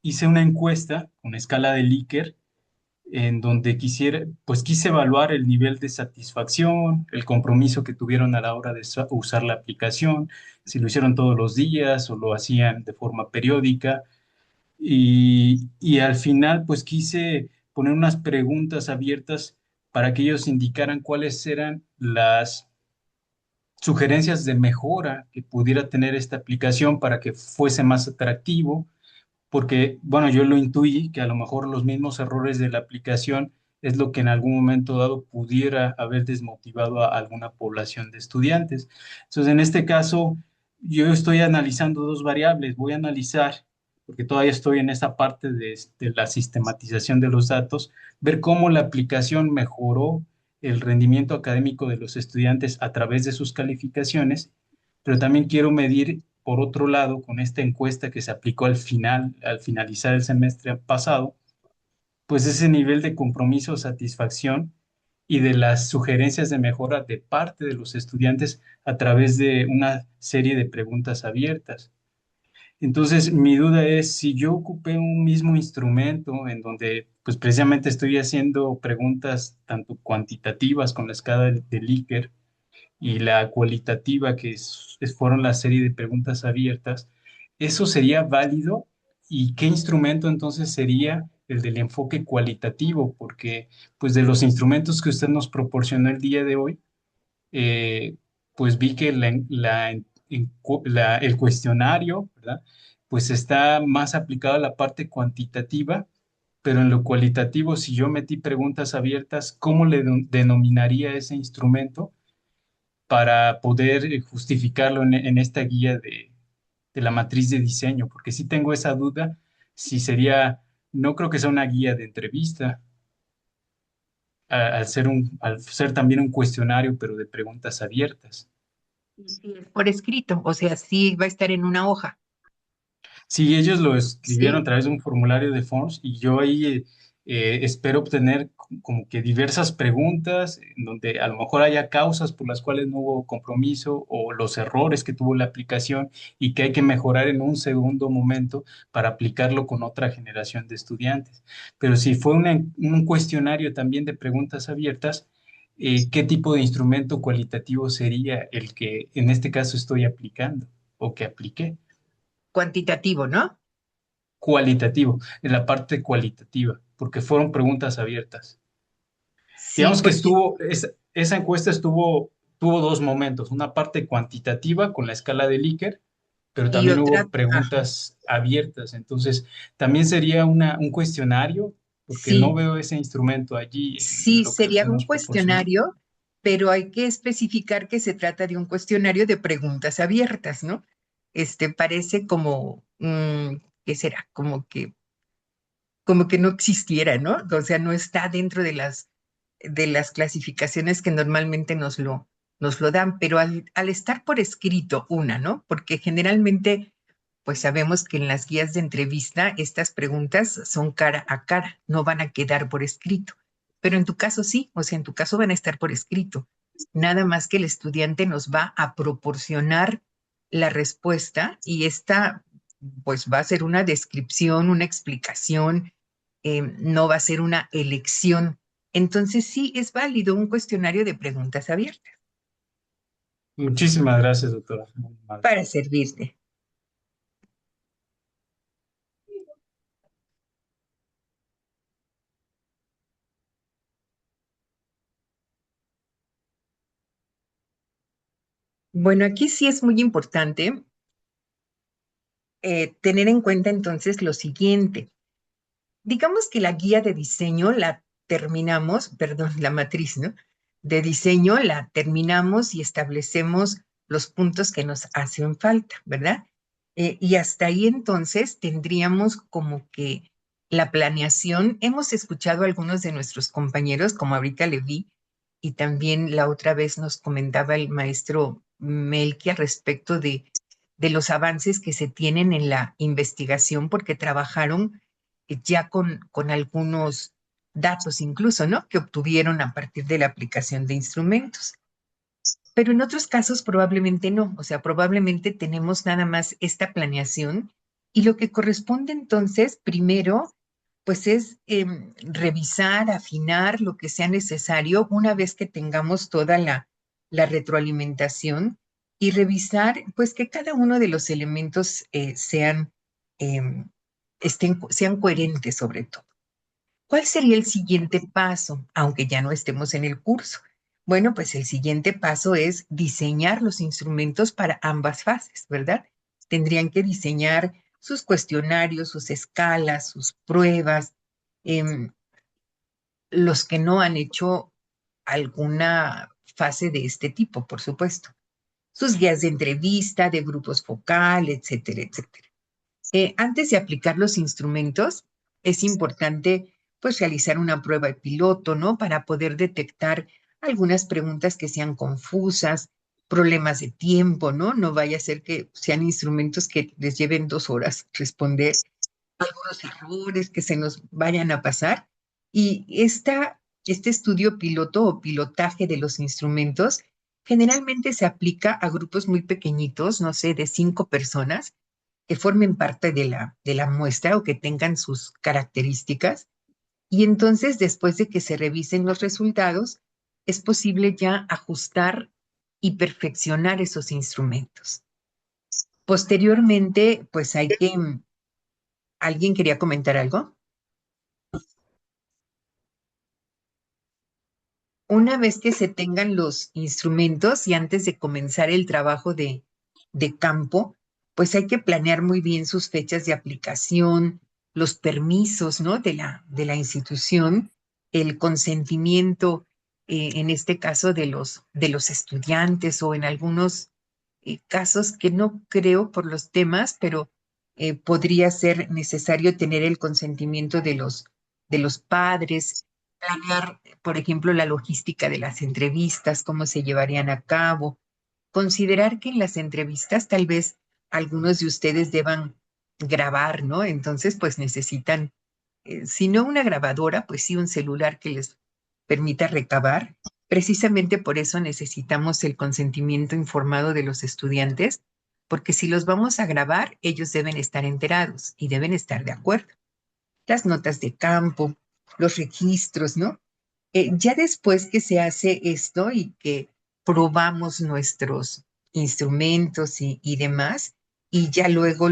hice una encuesta con escala de Likert en donde pues quise evaluar el nivel de satisfacción, el compromiso que tuvieron a la hora de usar la aplicación, si lo hicieron todos los días o lo hacían de forma periódica. Y al final, pues quise poner unas preguntas abiertas para que ellos indicaran cuáles eran las sugerencias de mejora que pudiera tener esta aplicación para que fuese más atractivo, porque, bueno, yo lo intuí que a lo mejor los mismos errores de la aplicación es lo que en algún momento dado pudiera haber desmotivado a alguna población de estudiantes. Entonces, en este caso, yo estoy analizando dos variables. Voy a analizar, porque todavía estoy en esa parte de la sistematización de los datos, ver cómo la aplicación mejoró el rendimiento académico de los estudiantes a través de sus calificaciones, pero también quiero medir, por otro lado, con esta encuesta que se aplicó al finalizar el semestre pasado, pues ese nivel de compromiso, satisfacción y de las sugerencias de mejora de parte de los estudiantes a través de una serie de preguntas abiertas. Entonces, mi duda es si yo ocupé un mismo instrumento en donde, pues precisamente estoy haciendo preguntas tanto cuantitativas con la escala de Likert y la cualitativa, que fueron la serie de preguntas abiertas, ¿eso sería válido? ¿Y qué instrumento entonces sería el del enfoque cualitativo? Porque pues de los instrumentos que usted nos proporcionó el día de hoy, eh, pues vi que el cuestionario, ¿verdad? Pues está más aplicado a la parte cuantitativa, pero en lo cualitativo, si yo metí preguntas abiertas, ¿cómo le denominaría ese instrumento para poder justificarlo en esta guía de la matriz de diseño? Porque sí tengo esa duda, si sería, no creo que sea una guía de entrevista, al ser también un cuestionario, pero de preguntas abiertas. Sí, es por escrito, o sea, sí va a estar en una hoja. Sí, ellos lo escribieron a Sí, través de un formulario de Forms y yo ahí espero obtener como que diversas preguntas en donde a lo mejor haya causas por las cuales no hubo compromiso o los errores que tuvo la aplicación y que hay que mejorar en un segundo momento para aplicarlo con otra generación de estudiantes. Pero si fue un cuestionario también de preguntas abiertas, ¿qué tipo de instrumento cualitativo sería el que en este caso estoy aplicando o que apliqué? cuantitativo, ¿no? Cualitativo, en la parte cualitativa, porque fueron preguntas abiertas. Sí, Digamos que porque, esa encuesta tuvo dos momentos, una parte cuantitativa con la escala de Likert, pero y también otra, hubo ajá, preguntas abiertas. Entonces, también sería un cuestionario, porque no sí, veo ese instrumento allí en sí, lo que sería usted un nos proporcionó. cuestionario, pero hay que especificar que se trata de un cuestionario de preguntas abiertas, ¿no? Parece como, ¿qué será? Como que no existiera, ¿no? O sea, no está dentro de las clasificaciones que normalmente nos lo dan, pero al estar por escrito una, ¿no? Porque generalmente, pues sabemos que en las guías de entrevista estas preguntas son cara a cara, no van a quedar por escrito, pero en tu caso sí, o sea, en tu caso van a estar por escrito. Nada más que el estudiante nos va a proporcionar la respuesta y esta, pues va a ser una descripción, una explicación, no va a ser una elección. Entonces sí es válido un cuestionario de preguntas abiertas Muchísimas gracias, doctora. Muy amable. para servirte. Bueno, aquí sí es muy importante tener en cuenta entonces lo siguiente. Digamos que la guía de diseño la terminamos, perdón, la matriz, ¿no? De diseño la terminamos y establecemos los puntos que nos hacen falta, ¿verdad? Y hasta ahí entonces tendríamos como que la planeación. Hemos escuchado a algunos de nuestros compañeros, como ahorita le vi, y también la otra vez nos comentaba el maestro Melqui al respecto de los avances que se tienen en la investigación, porque trabajaron ya con algunos datos incluso, ¿no? Que obtuvieron a partir de la aplicación de instrumentos. Pero en otros casos probablemente no, o sea, probablemente tenemos nada más esta planeación y lo que corresponde entonces primero, pues es revisar, afinar lo que sea necesario una vez que tengamos toda la retroalimentación y revisar, pues que cada uno de los elementos em, sean coherentes sobre todo. ¿Cuál sería el siguiente paso, aunque ya no estemos en el curso? Bueno, pues el siguiente paso es diseñar los instrumentos para ambas fases, ¿verdad? Tendrían que diseñar sus cuestionarios, sus escalas, sus pruebas, em, los que no han hecho alguna fase de este tipo, por supuesto. Sus guías de entrevista, de grupos focal, etcétera, etcétera. Antes de aplicar los instrumentos, es importante pues realizar una prueba de piloto, ¿no? Para poder detectar algunas preguntas que sean confusas, problemas de tiempo, ¿no? No vaya a ser que sean instrumentos que les lleven 2 horas responder, algunos errores que se nos vayan a pasar. Y este estudio piloto o pilotaje de los instrumentos generalmente se aplica a grupos muy pequeñitos, no sé, de 5 personas que formen parte de la muestra o que tengan sus características. Y entonces, después de que se revisen los resultados, es posible ya ajustar y perfeccionar esos instrumentos. Posteriormente, pues ¿alguien quería comentar algo? Una vez que se tengan los instrumentos y antes de comenzar el trabajo de campo, pues hay que planear muy bien sus fechas de aplicación, los permisos, ¿no? de la institución, el consentimiento, en este caso de los estudiantes o en algunos casos que no creo por los temas, pero podría ser necesario tener el consentimiento de los padres, planear, por ejemplo, la logística de las entrevistas, cómo se llevarían a cabo, considerar que en las entrevistas tal vez algunos de ustedes deban grabar, ¿no? Entonces, pues necesitan, si no una grabadora, pues sí un celular que les permita recabar. Precisamente por eso necesitamos el consentimiento informado de los estudiantes, porque si los vamos a grabar, ellos deben estar enterados y deben estar de acuerdo. Las notas de campo, los registros, ¿no? Ya después que se hace esto y que probamos nuestros instrumentos y demás, y ya luego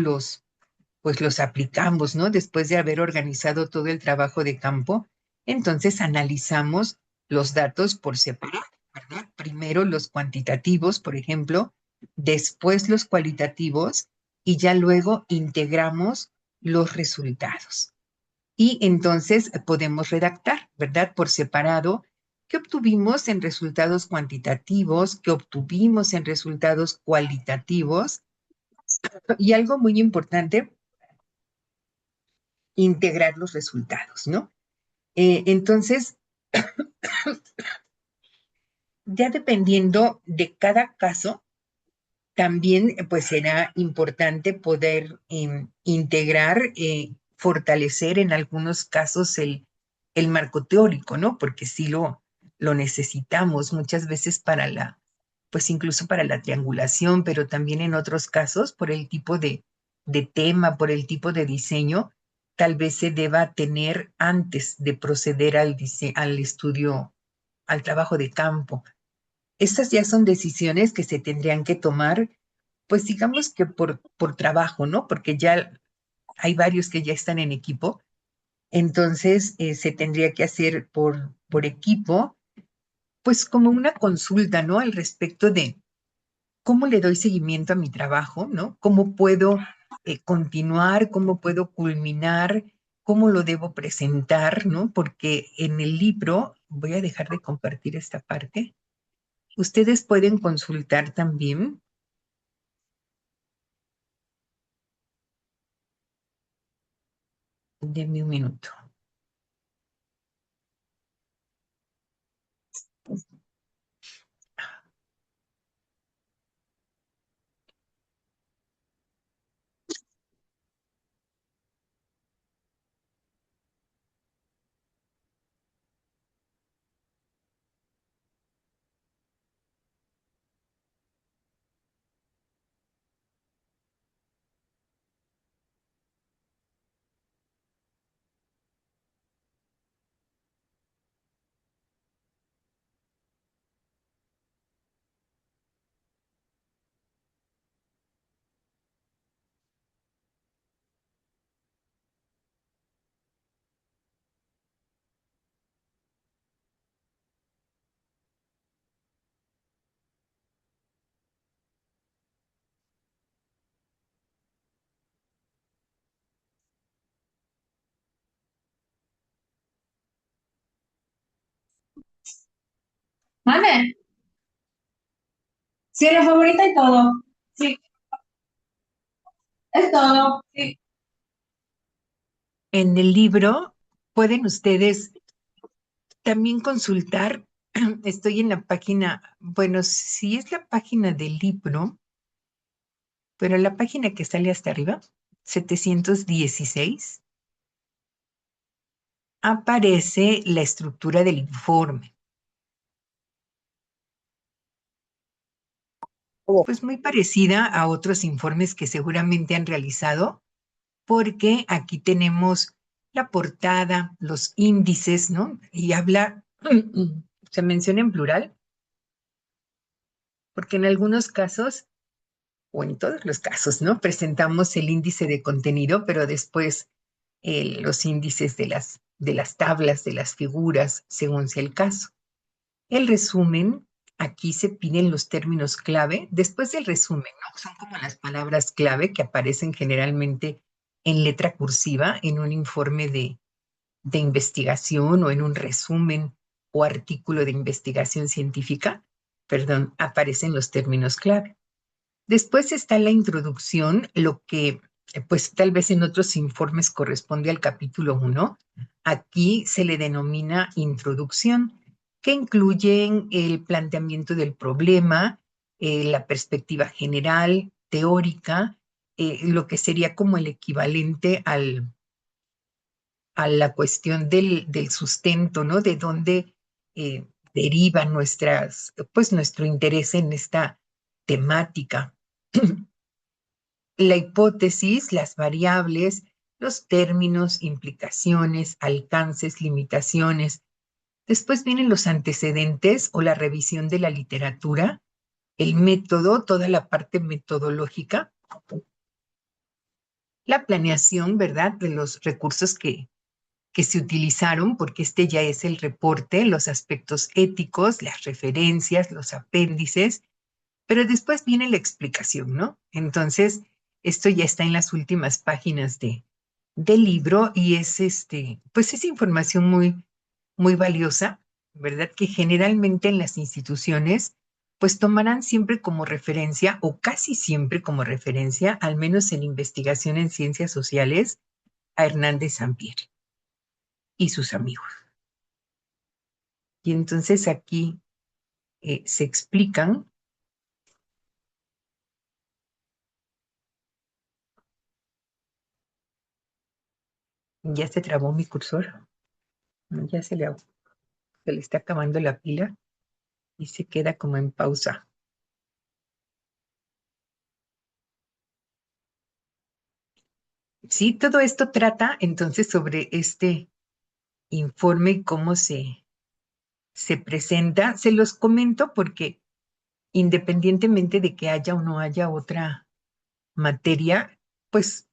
pues los aplicamos, ¿no? Después de haber organizado todo el trabajo de campo, entonces analizamos los datos por separado, ¿verdad? Primero los cuantitativos, por ejemplo, después los cualitativos y ya luego integramos los resultados. Y entonces podemos redactar, ¿verdad? Por separado, qué obtuvimos en resultados cuantitativos, qué obtuvimos en resultados cualitativos. Y algo muy importante, integrar los resultados, ¿no? Entonces, ya dependiendo de cada caso, también pues será importante poder integrar, fortalecer en algunos casos el marco teórico, ¿no? Porque sí lo necesitamos muchas veces pues incluso para la triangulación, pero también en otros casos por el tipo de tema, por el tipo de diseño, tal vez se deba tener antes de proceder al estudio, al trabajo de campo. Estas ya son decisiones que se tendrían que tomar, pues digamos que por trabajo, ¿no? Porque ya hay varios que ya están en equipo, entonces se tendría que hacer por equipo, pues como una consulta, ¿no? Al respecto de cómo le doy seguimiento a mi trabajo, ¿no? ¿Cómo puedo continuar? ¿Cómo puedo culminar? ¿Cómo lo debo presentar? ¿No? Porque en el libro, voy a dejar de compartir esta parte. Ustedes pueden consultar también. Denme un minuto. ¿Mande? Sí, la favorita y todo. Sí, es todo. Sí. En el libro pueden ustedes también consultar, estoy en la página, bueno, sí es la página del libro, pero la página que sale hasta arriba, 716, aparece la estructura del informe. Pues muy parecida a otros informes que seguramente han realizado, porque aquí tenemos la portada, los índices, ¿no? Y habla, se menciona en plural, porque en algunos casos, o en todos los casos, ¿no? Presentamos el índice de contenido, pero después los índices de las tablas, de las figuras, según sea el caso. El resumen, aquí se piden los términos clave. Después del resumen, ¿no? Son como las palabras clave que aparecen generalmente en letra cursiva en un informe de investigación o en un resumen o artículo de investigación científica. Perdón, aparecen los términos clave. Después está la introducción, lo que pues tal vez en otros informes corresponde al capítulo 1. Aquí se le denomina introducción, que incluyen el planteamiento del problema, la perspectiva general, teórica, lo que sería como el equivalente a la cuestión del sustento, ¿no? De dónde deriva pues nuestro interés en esta temática. La hipótesis, las variables, los términos, implicaciones, alcances, limitaciones. Después vienen los antecedentes o la revisión de la literatura, el método, toda la parte metodológica, la planeación, ¿verdad? De los recursos que se utilizaron, porque este ya es el reporte, los aspectos éticos, las referencias, los apéndices, pero después viene la explicación, ¿no? Entonces, esto ya está en las últimas páginas del libro y es pues es información muy valiosa, ¿verdad? Que generalmente en las instituciones, pues tomarán siempre como referencia o casi siempre como referencia, al menos en investigación en ciencias sociales, a Hernández Sampieri y sus amigos. Y entonces aquí se explican. Ya se trabó mi cursor, ¿no? Ya se le está acabando la pila y se queda como en pausa. Sí, todo esto trata entonces sobre este informe y cómo se presenta. Se los comento porque independientemente de que haya o no haya otra materia, pues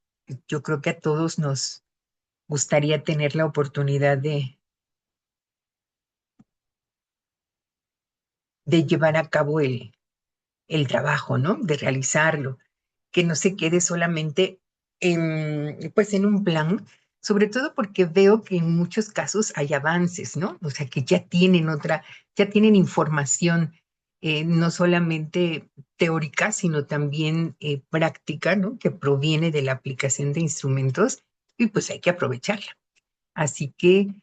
yo creo que a todos nos gustaría tener la oportunidad de llevar a cabo el trabajo, ¿no? De realizarlo, que no se quede solamente pues en un plan, sobre todo porque veo que en muchos casos hay avances, ¿no? O sea, que ya tienen información, no solamente teórica, sino también práctica, ¿no? Que proviene de la aplicación de instrumentos y pues hay que aprovecharla. Así que,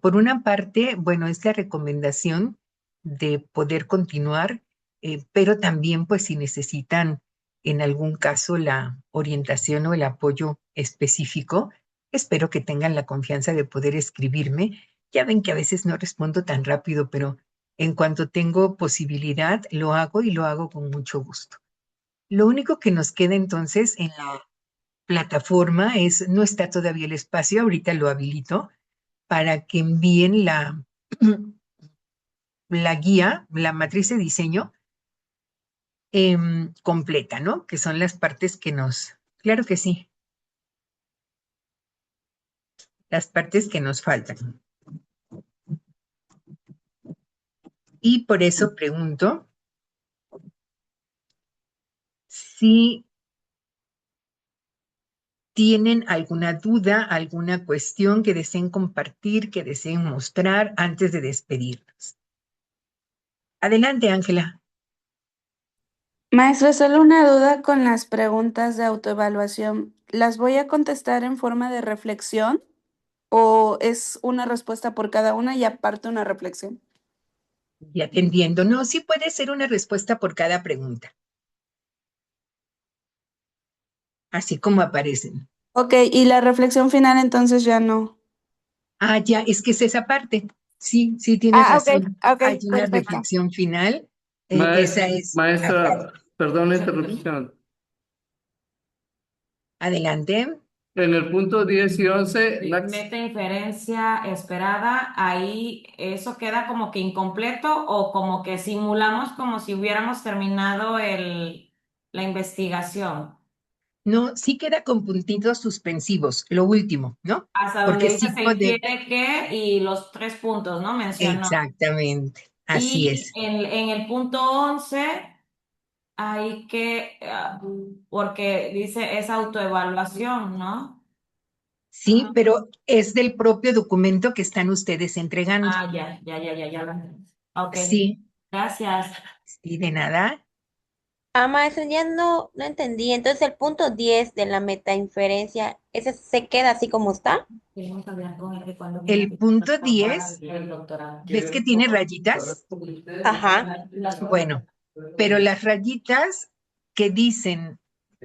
por una parte, bueno, es la recomendación de poder continuar, pero también, pues, si necesitan en algún caso la orientación o el apoyo específico, espero que tengan la confianza de poder escribirme. Ya ven que a veces no respondo tan rápido, pero en cuanto tengo posibilidad, lo hago y lo hago con mucho gusto. Lo único que nos queda entonces en la plataforma no está todavía el espacio, ahorita lo habilito para que envíen la guía, la matriz de diseño completa, ¿no? Que son las partes claro que sí, las partes que nos faltan. Y por eso pregunto si tienen alguna duda, alguna cuestión que deseen compartir, que deseen mostrar antes de despedirnos. Adelante, Ángela. Maestra, solo una duda con las preguntas de autoevaluación. ¿Las voy a contestar en forma de reflexión o es una respuesta por cada una y aparte una reflexión? Ya te entiendo. No, sí puede ser una respuesta por cada pregunta, así como aparecen. Ok, y la reflexión final entonces ya no. Ah, ya, es que es esa parte. Sí, sí, tienes Ah, ok, razón. ok, Hay una perfecto. reflexión final. Esa Maes- es aparte. Maestra, perdón la interrupción. Adelante. En el punto 10 y 11, Meta inferencia esperada, ahí eso queda como que incompleto o como que simulamos como si hubiéramos terminado la investigación. No, sí queda con puntitos suspensivos, lo último, ¿no? Hasta donde Porque dice sí se puede. infiere que y los 3 puntos, ¿no? Mencionó. Exactamente, así Y es. en el punto 11 hay que, porque dice es autoevaluación, ¿no? Sí, pero es del propio documento que están ustedes entregando. Ah, ya. Ok, Sí, gracias. sí, de nada. Maestra, ya no entendí. Entonces el punto 10 de la metainferencia, ¿ese se queda así como está? Queremos hablar con él de cuándo viene El punto a formar 10, el doctorado. ¿ves que tiene rayitas? Ajá. Bueno, pero las rayitas que dicen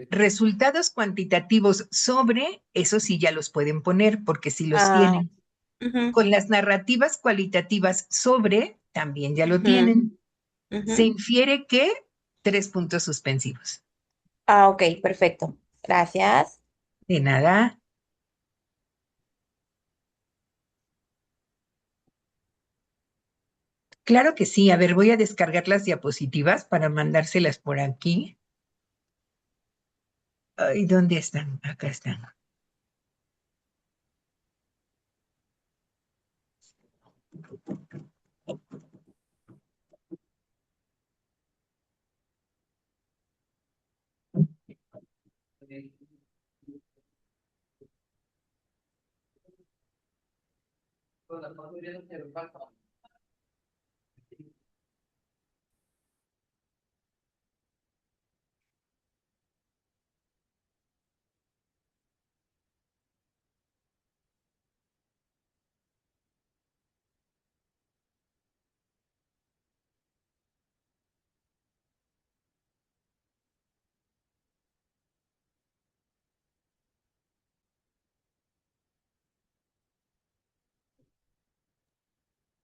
resultados cuantitativos sobre, eso sí ya los pueden poner porque sí los Ah, tienen. ujú, Con las narrativas cualitativas sobre, también ya lo ujú, tienen. Se ujú. infiere que 3 puntos suspensivos. Ok, perfecto. Gracias. De nada. Claro que sí. A ver, voy a descargar las diapositivas para mandárselas por aquí. Ay, ¿dónde están? Acá están.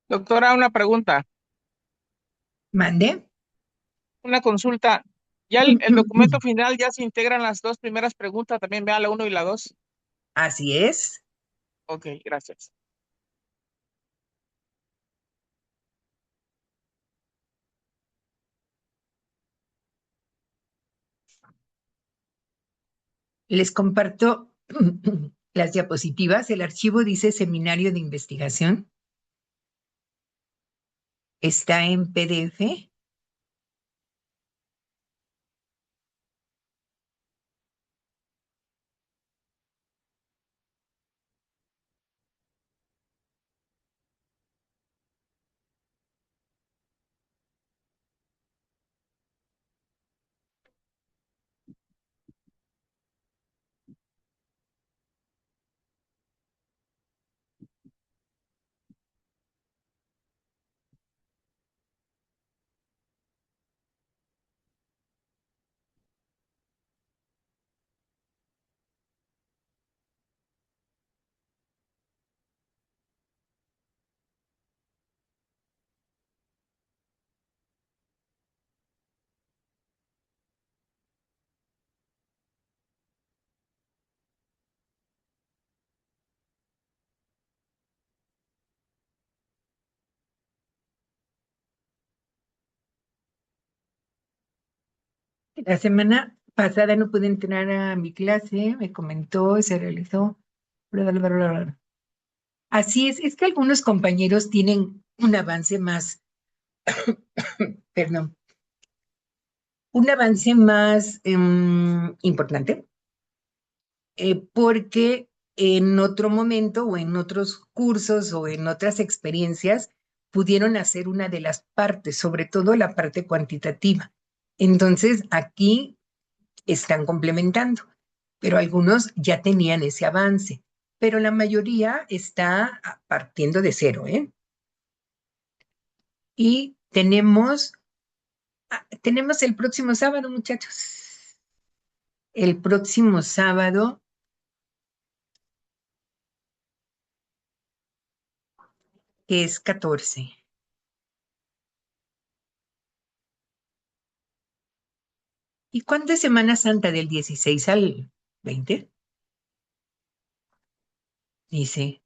Doctora, una pregunta, ¿Mande? una consulta. ¿Ya el documento final ya se integran las dos primeras preguntas, también vea la uno y la dos? Así es. Ok, gracias. Les comparto las diapositivas. El archivo dice Seminario de Investigación. Está en PDF. La semana pasada no pude entrar a mi clase, me comentó, se realizó. Bla, bla, bla, bla, bla. Así es que algunos compañeros tienen un avance más, perdón, un avance más importante, porque en otro momento o en otros cursos o en otras experiencias, pudieron hacer una de las partes, sobre todo la parte cuantitativa. Entonces, aquí están complementando, pero algunos ya tenían ese avance, pero la mayoría está partiendo de cero, ¿eh? Y tenemos el próximo sábado, muchachos. El próximo sábado, que es 14. ¿Y cuándo es Semana Santa? ¿Del 16 al 20? Dice.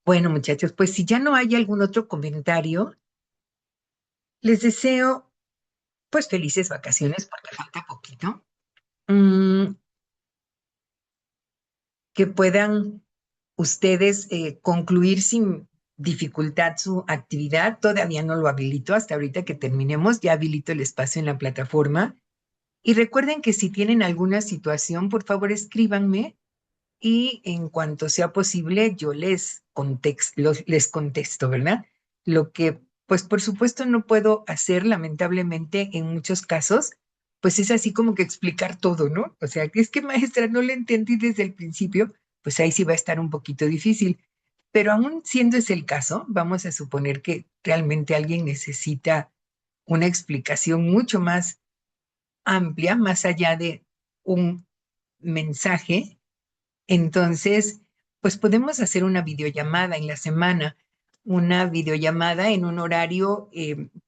Bueno, muchachos, pues si ya no hay algún otro comentario, les deseo pues felices vacaciones porque falta poquito. Que puedan ustedes concluir sin dificultad su actividad. Todavía no lo habilito, hasta ahorita que terminemos, ya habilito el espacio en la plataforma. Y recuerden que si tienen alguna situación, por favor escríbanme y en cuanto sea posible yo les contesto, ¿verdad? Lo que, pues por supuesto no puedo hacer, lamentablemente, en muchos casos, pues es así como que explicar todo, ¿no? O sea, que es que maestra, no le entendí desde el principio, pues ahí sí va a estar un poquito difícil. Pero aún siendo ese el caso, vamos a suponer que realmente alguien necesita una explicación mucho más amplia, más allá de un mensaje. Entonces, pues podemos hacer una videollamada en la semana, una videollamada en un horario,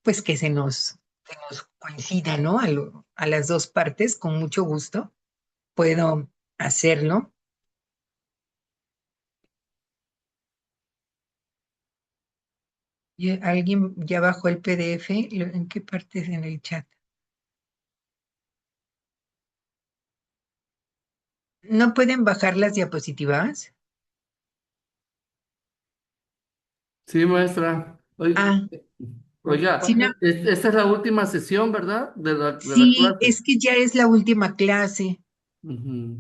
pues que nos coincida, ¿no? A las dos partes, con mucho gusto. Puedo hacerlo. ¿Alguien ya bajó el PDF? ¿En qué parte es en el chat? ¿No pueden bajar las diapositivas? Sí, maestra. Ah, Oiga, sí, no, esta es la última sesión, ¿verdad? De la sí, clase. es que ya es la última clase. Ujú.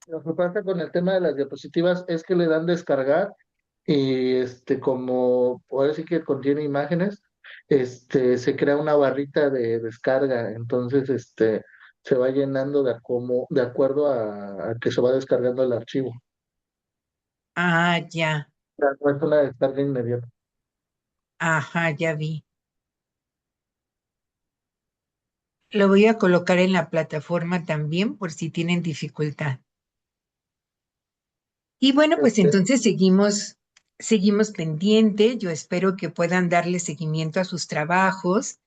Lo que pasa con el tema de las diapositivas es que le dan descargar y como ahora sí que contiene imágenes, se crea una barrita de descarga, entonces se va llenando de acuerdo a que se va descargando el archivo. Ah, ya. O sea, no es una descarga inmediata. Ajá, ya vi. Lo voy a colocar en la plataforma también por si tienen dificultad. Y bueno, pues Este, entonces seguimos pendiente. Yo espero que puedan darle seguimiento a sus trabajos,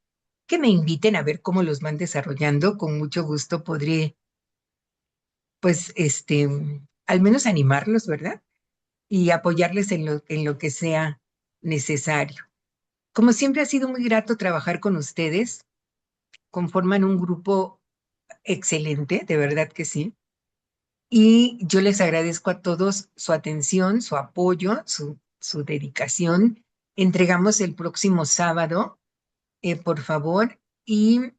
que me inviten a ver cómo los van desarrollando. Con mucho gusto podré, pues, al menos animarlos, ¿verdad? Y apoyarles en lo que sea necesario. Como siempre ha sido muy grato trabajar con ustedes. Conforman un grupo excelente, de verdad que sí. Y yo les agradezco a todos su atención, su apoyo, su dedicación. Entregamos el próximo sábado, por favor. Y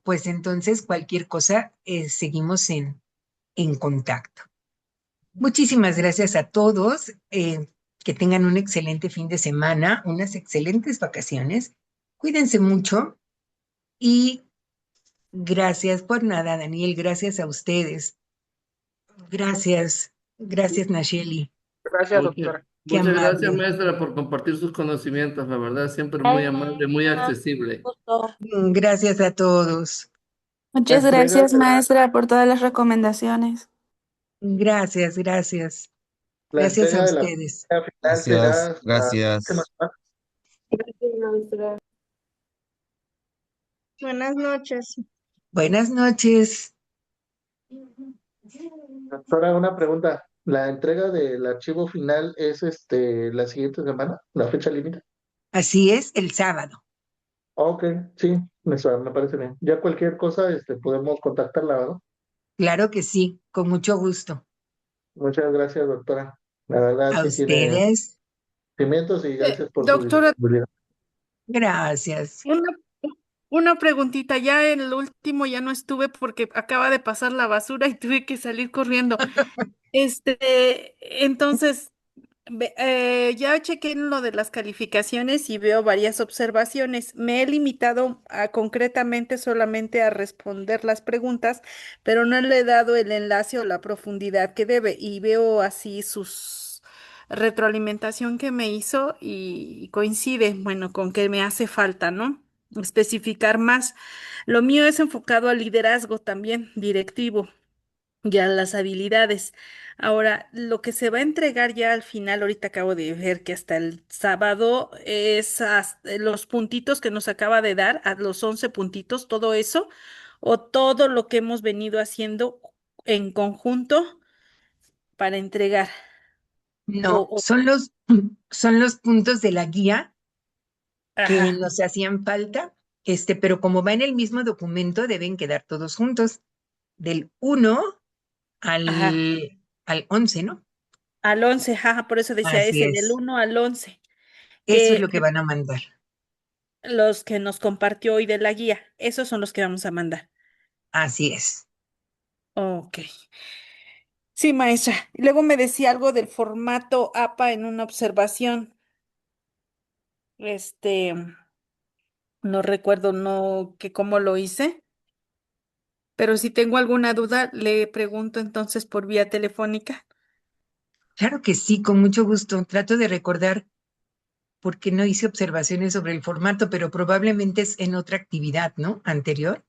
pues entonces cualquier cosa, seguimos en contacto. Muchísimas gracias a todos. Que tengan un excelente fin de semana, unas excelentes vacaciones. Cuídense mucho y gracias por nada, Daniel. Gracias a ustedes. Gracias, Nacheli. Gracias, doctora. Qué Muchas gracias, amable. maestra, por compartir sus conocimientos. La verdad, siempre muy amable, muy accesible. Gracias a todos. la Muchas entrega gracias, de la, maestra, por todas las recomendaciones. Gracias, gracias. la Gracias a entrega de la ustedes. prueba final será Gracias, hasta la próxima gracias. semana. Gracias, maestra. Buenas noches. Buenas noches. Doctora, una pregunta. ¿La entrega del archivo final es la siguiente semana? ¿La fecha límite? Así es, el sábado. Ok, sí, me parece bien. Ya cualquier cosa, podemos contactarla, ¿verdad? Claro que sí, con mucho gusto. Muchas gracias, doctora. La verdad A sí tiene ustedes, cimientos y gracias por su Doctora, disponibilidad. gracias. una, Una preguntita, ya en el último ya no estuve porque acaba de pasar la basura y tuve que salir corriendo. Entonces, ya chequé en lo de las calificaciones y veo varias observaciones. Me he limitado a concretamente solamente a responder las preguntas, pero no le he dado el enlace o la profundidad que debe y veo así sus retroalimentación que me hizo y coincide, bueno, con que me hace falta, ¿no? Especificar más. Lo mío es enfocado al liderazgo también, directivo ya las habilidades. Ahora, lo que se va a entregar ya al final, ahorita acabo de ver que hasta el sábado es los puntitos que nos acaba de dar, a los 11 puntitos, todo eso, o todo lo que hemos venido haciendo en conjunto para entregar. No, O, son los puntos de la guía que ajá, nos hacían falta, pero como va en el mismo documento, deben quedar todos juntos, del 1 ajá, al 11, ¿no? al 11 ajá, por eso decía Así ese, del es. 1 al 11 Eso es que lo que van a mandar. los que nos compartió hoy de la guía, esos son los que vamos a mandar. Así es. Ok. Sí, maestra. Y luego me decía algo del formato APA en una observación. Este, no recuerdo no que cómo lo hice, pero si tengo alguna duda, le pregunto entonces por vía telefónica. Claro que sí, con mucho gusto. Trato de recordar por qué no hice observaciones sobre el formato, pero probablemente es en otra actividad, ¿no? Anterior.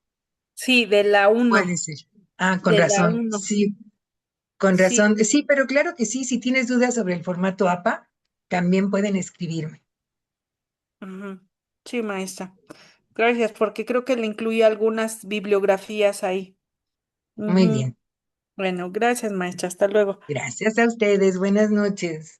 Sí, de la Puede uno, ser. Ah, con de la razón. uno. Sí, con Sí, razón. Sí, pero claro que sí. Si tienes dudas sobre el formato APA, también pueden escribirme. ujú. Sí, maestra. Gracias, porque creo que le incluí algunas bibliografías ahí. Muy Ujú. bien. Bueno, gracias, maestra. Hasta luego. Gracias a ustedes. Buenas noches.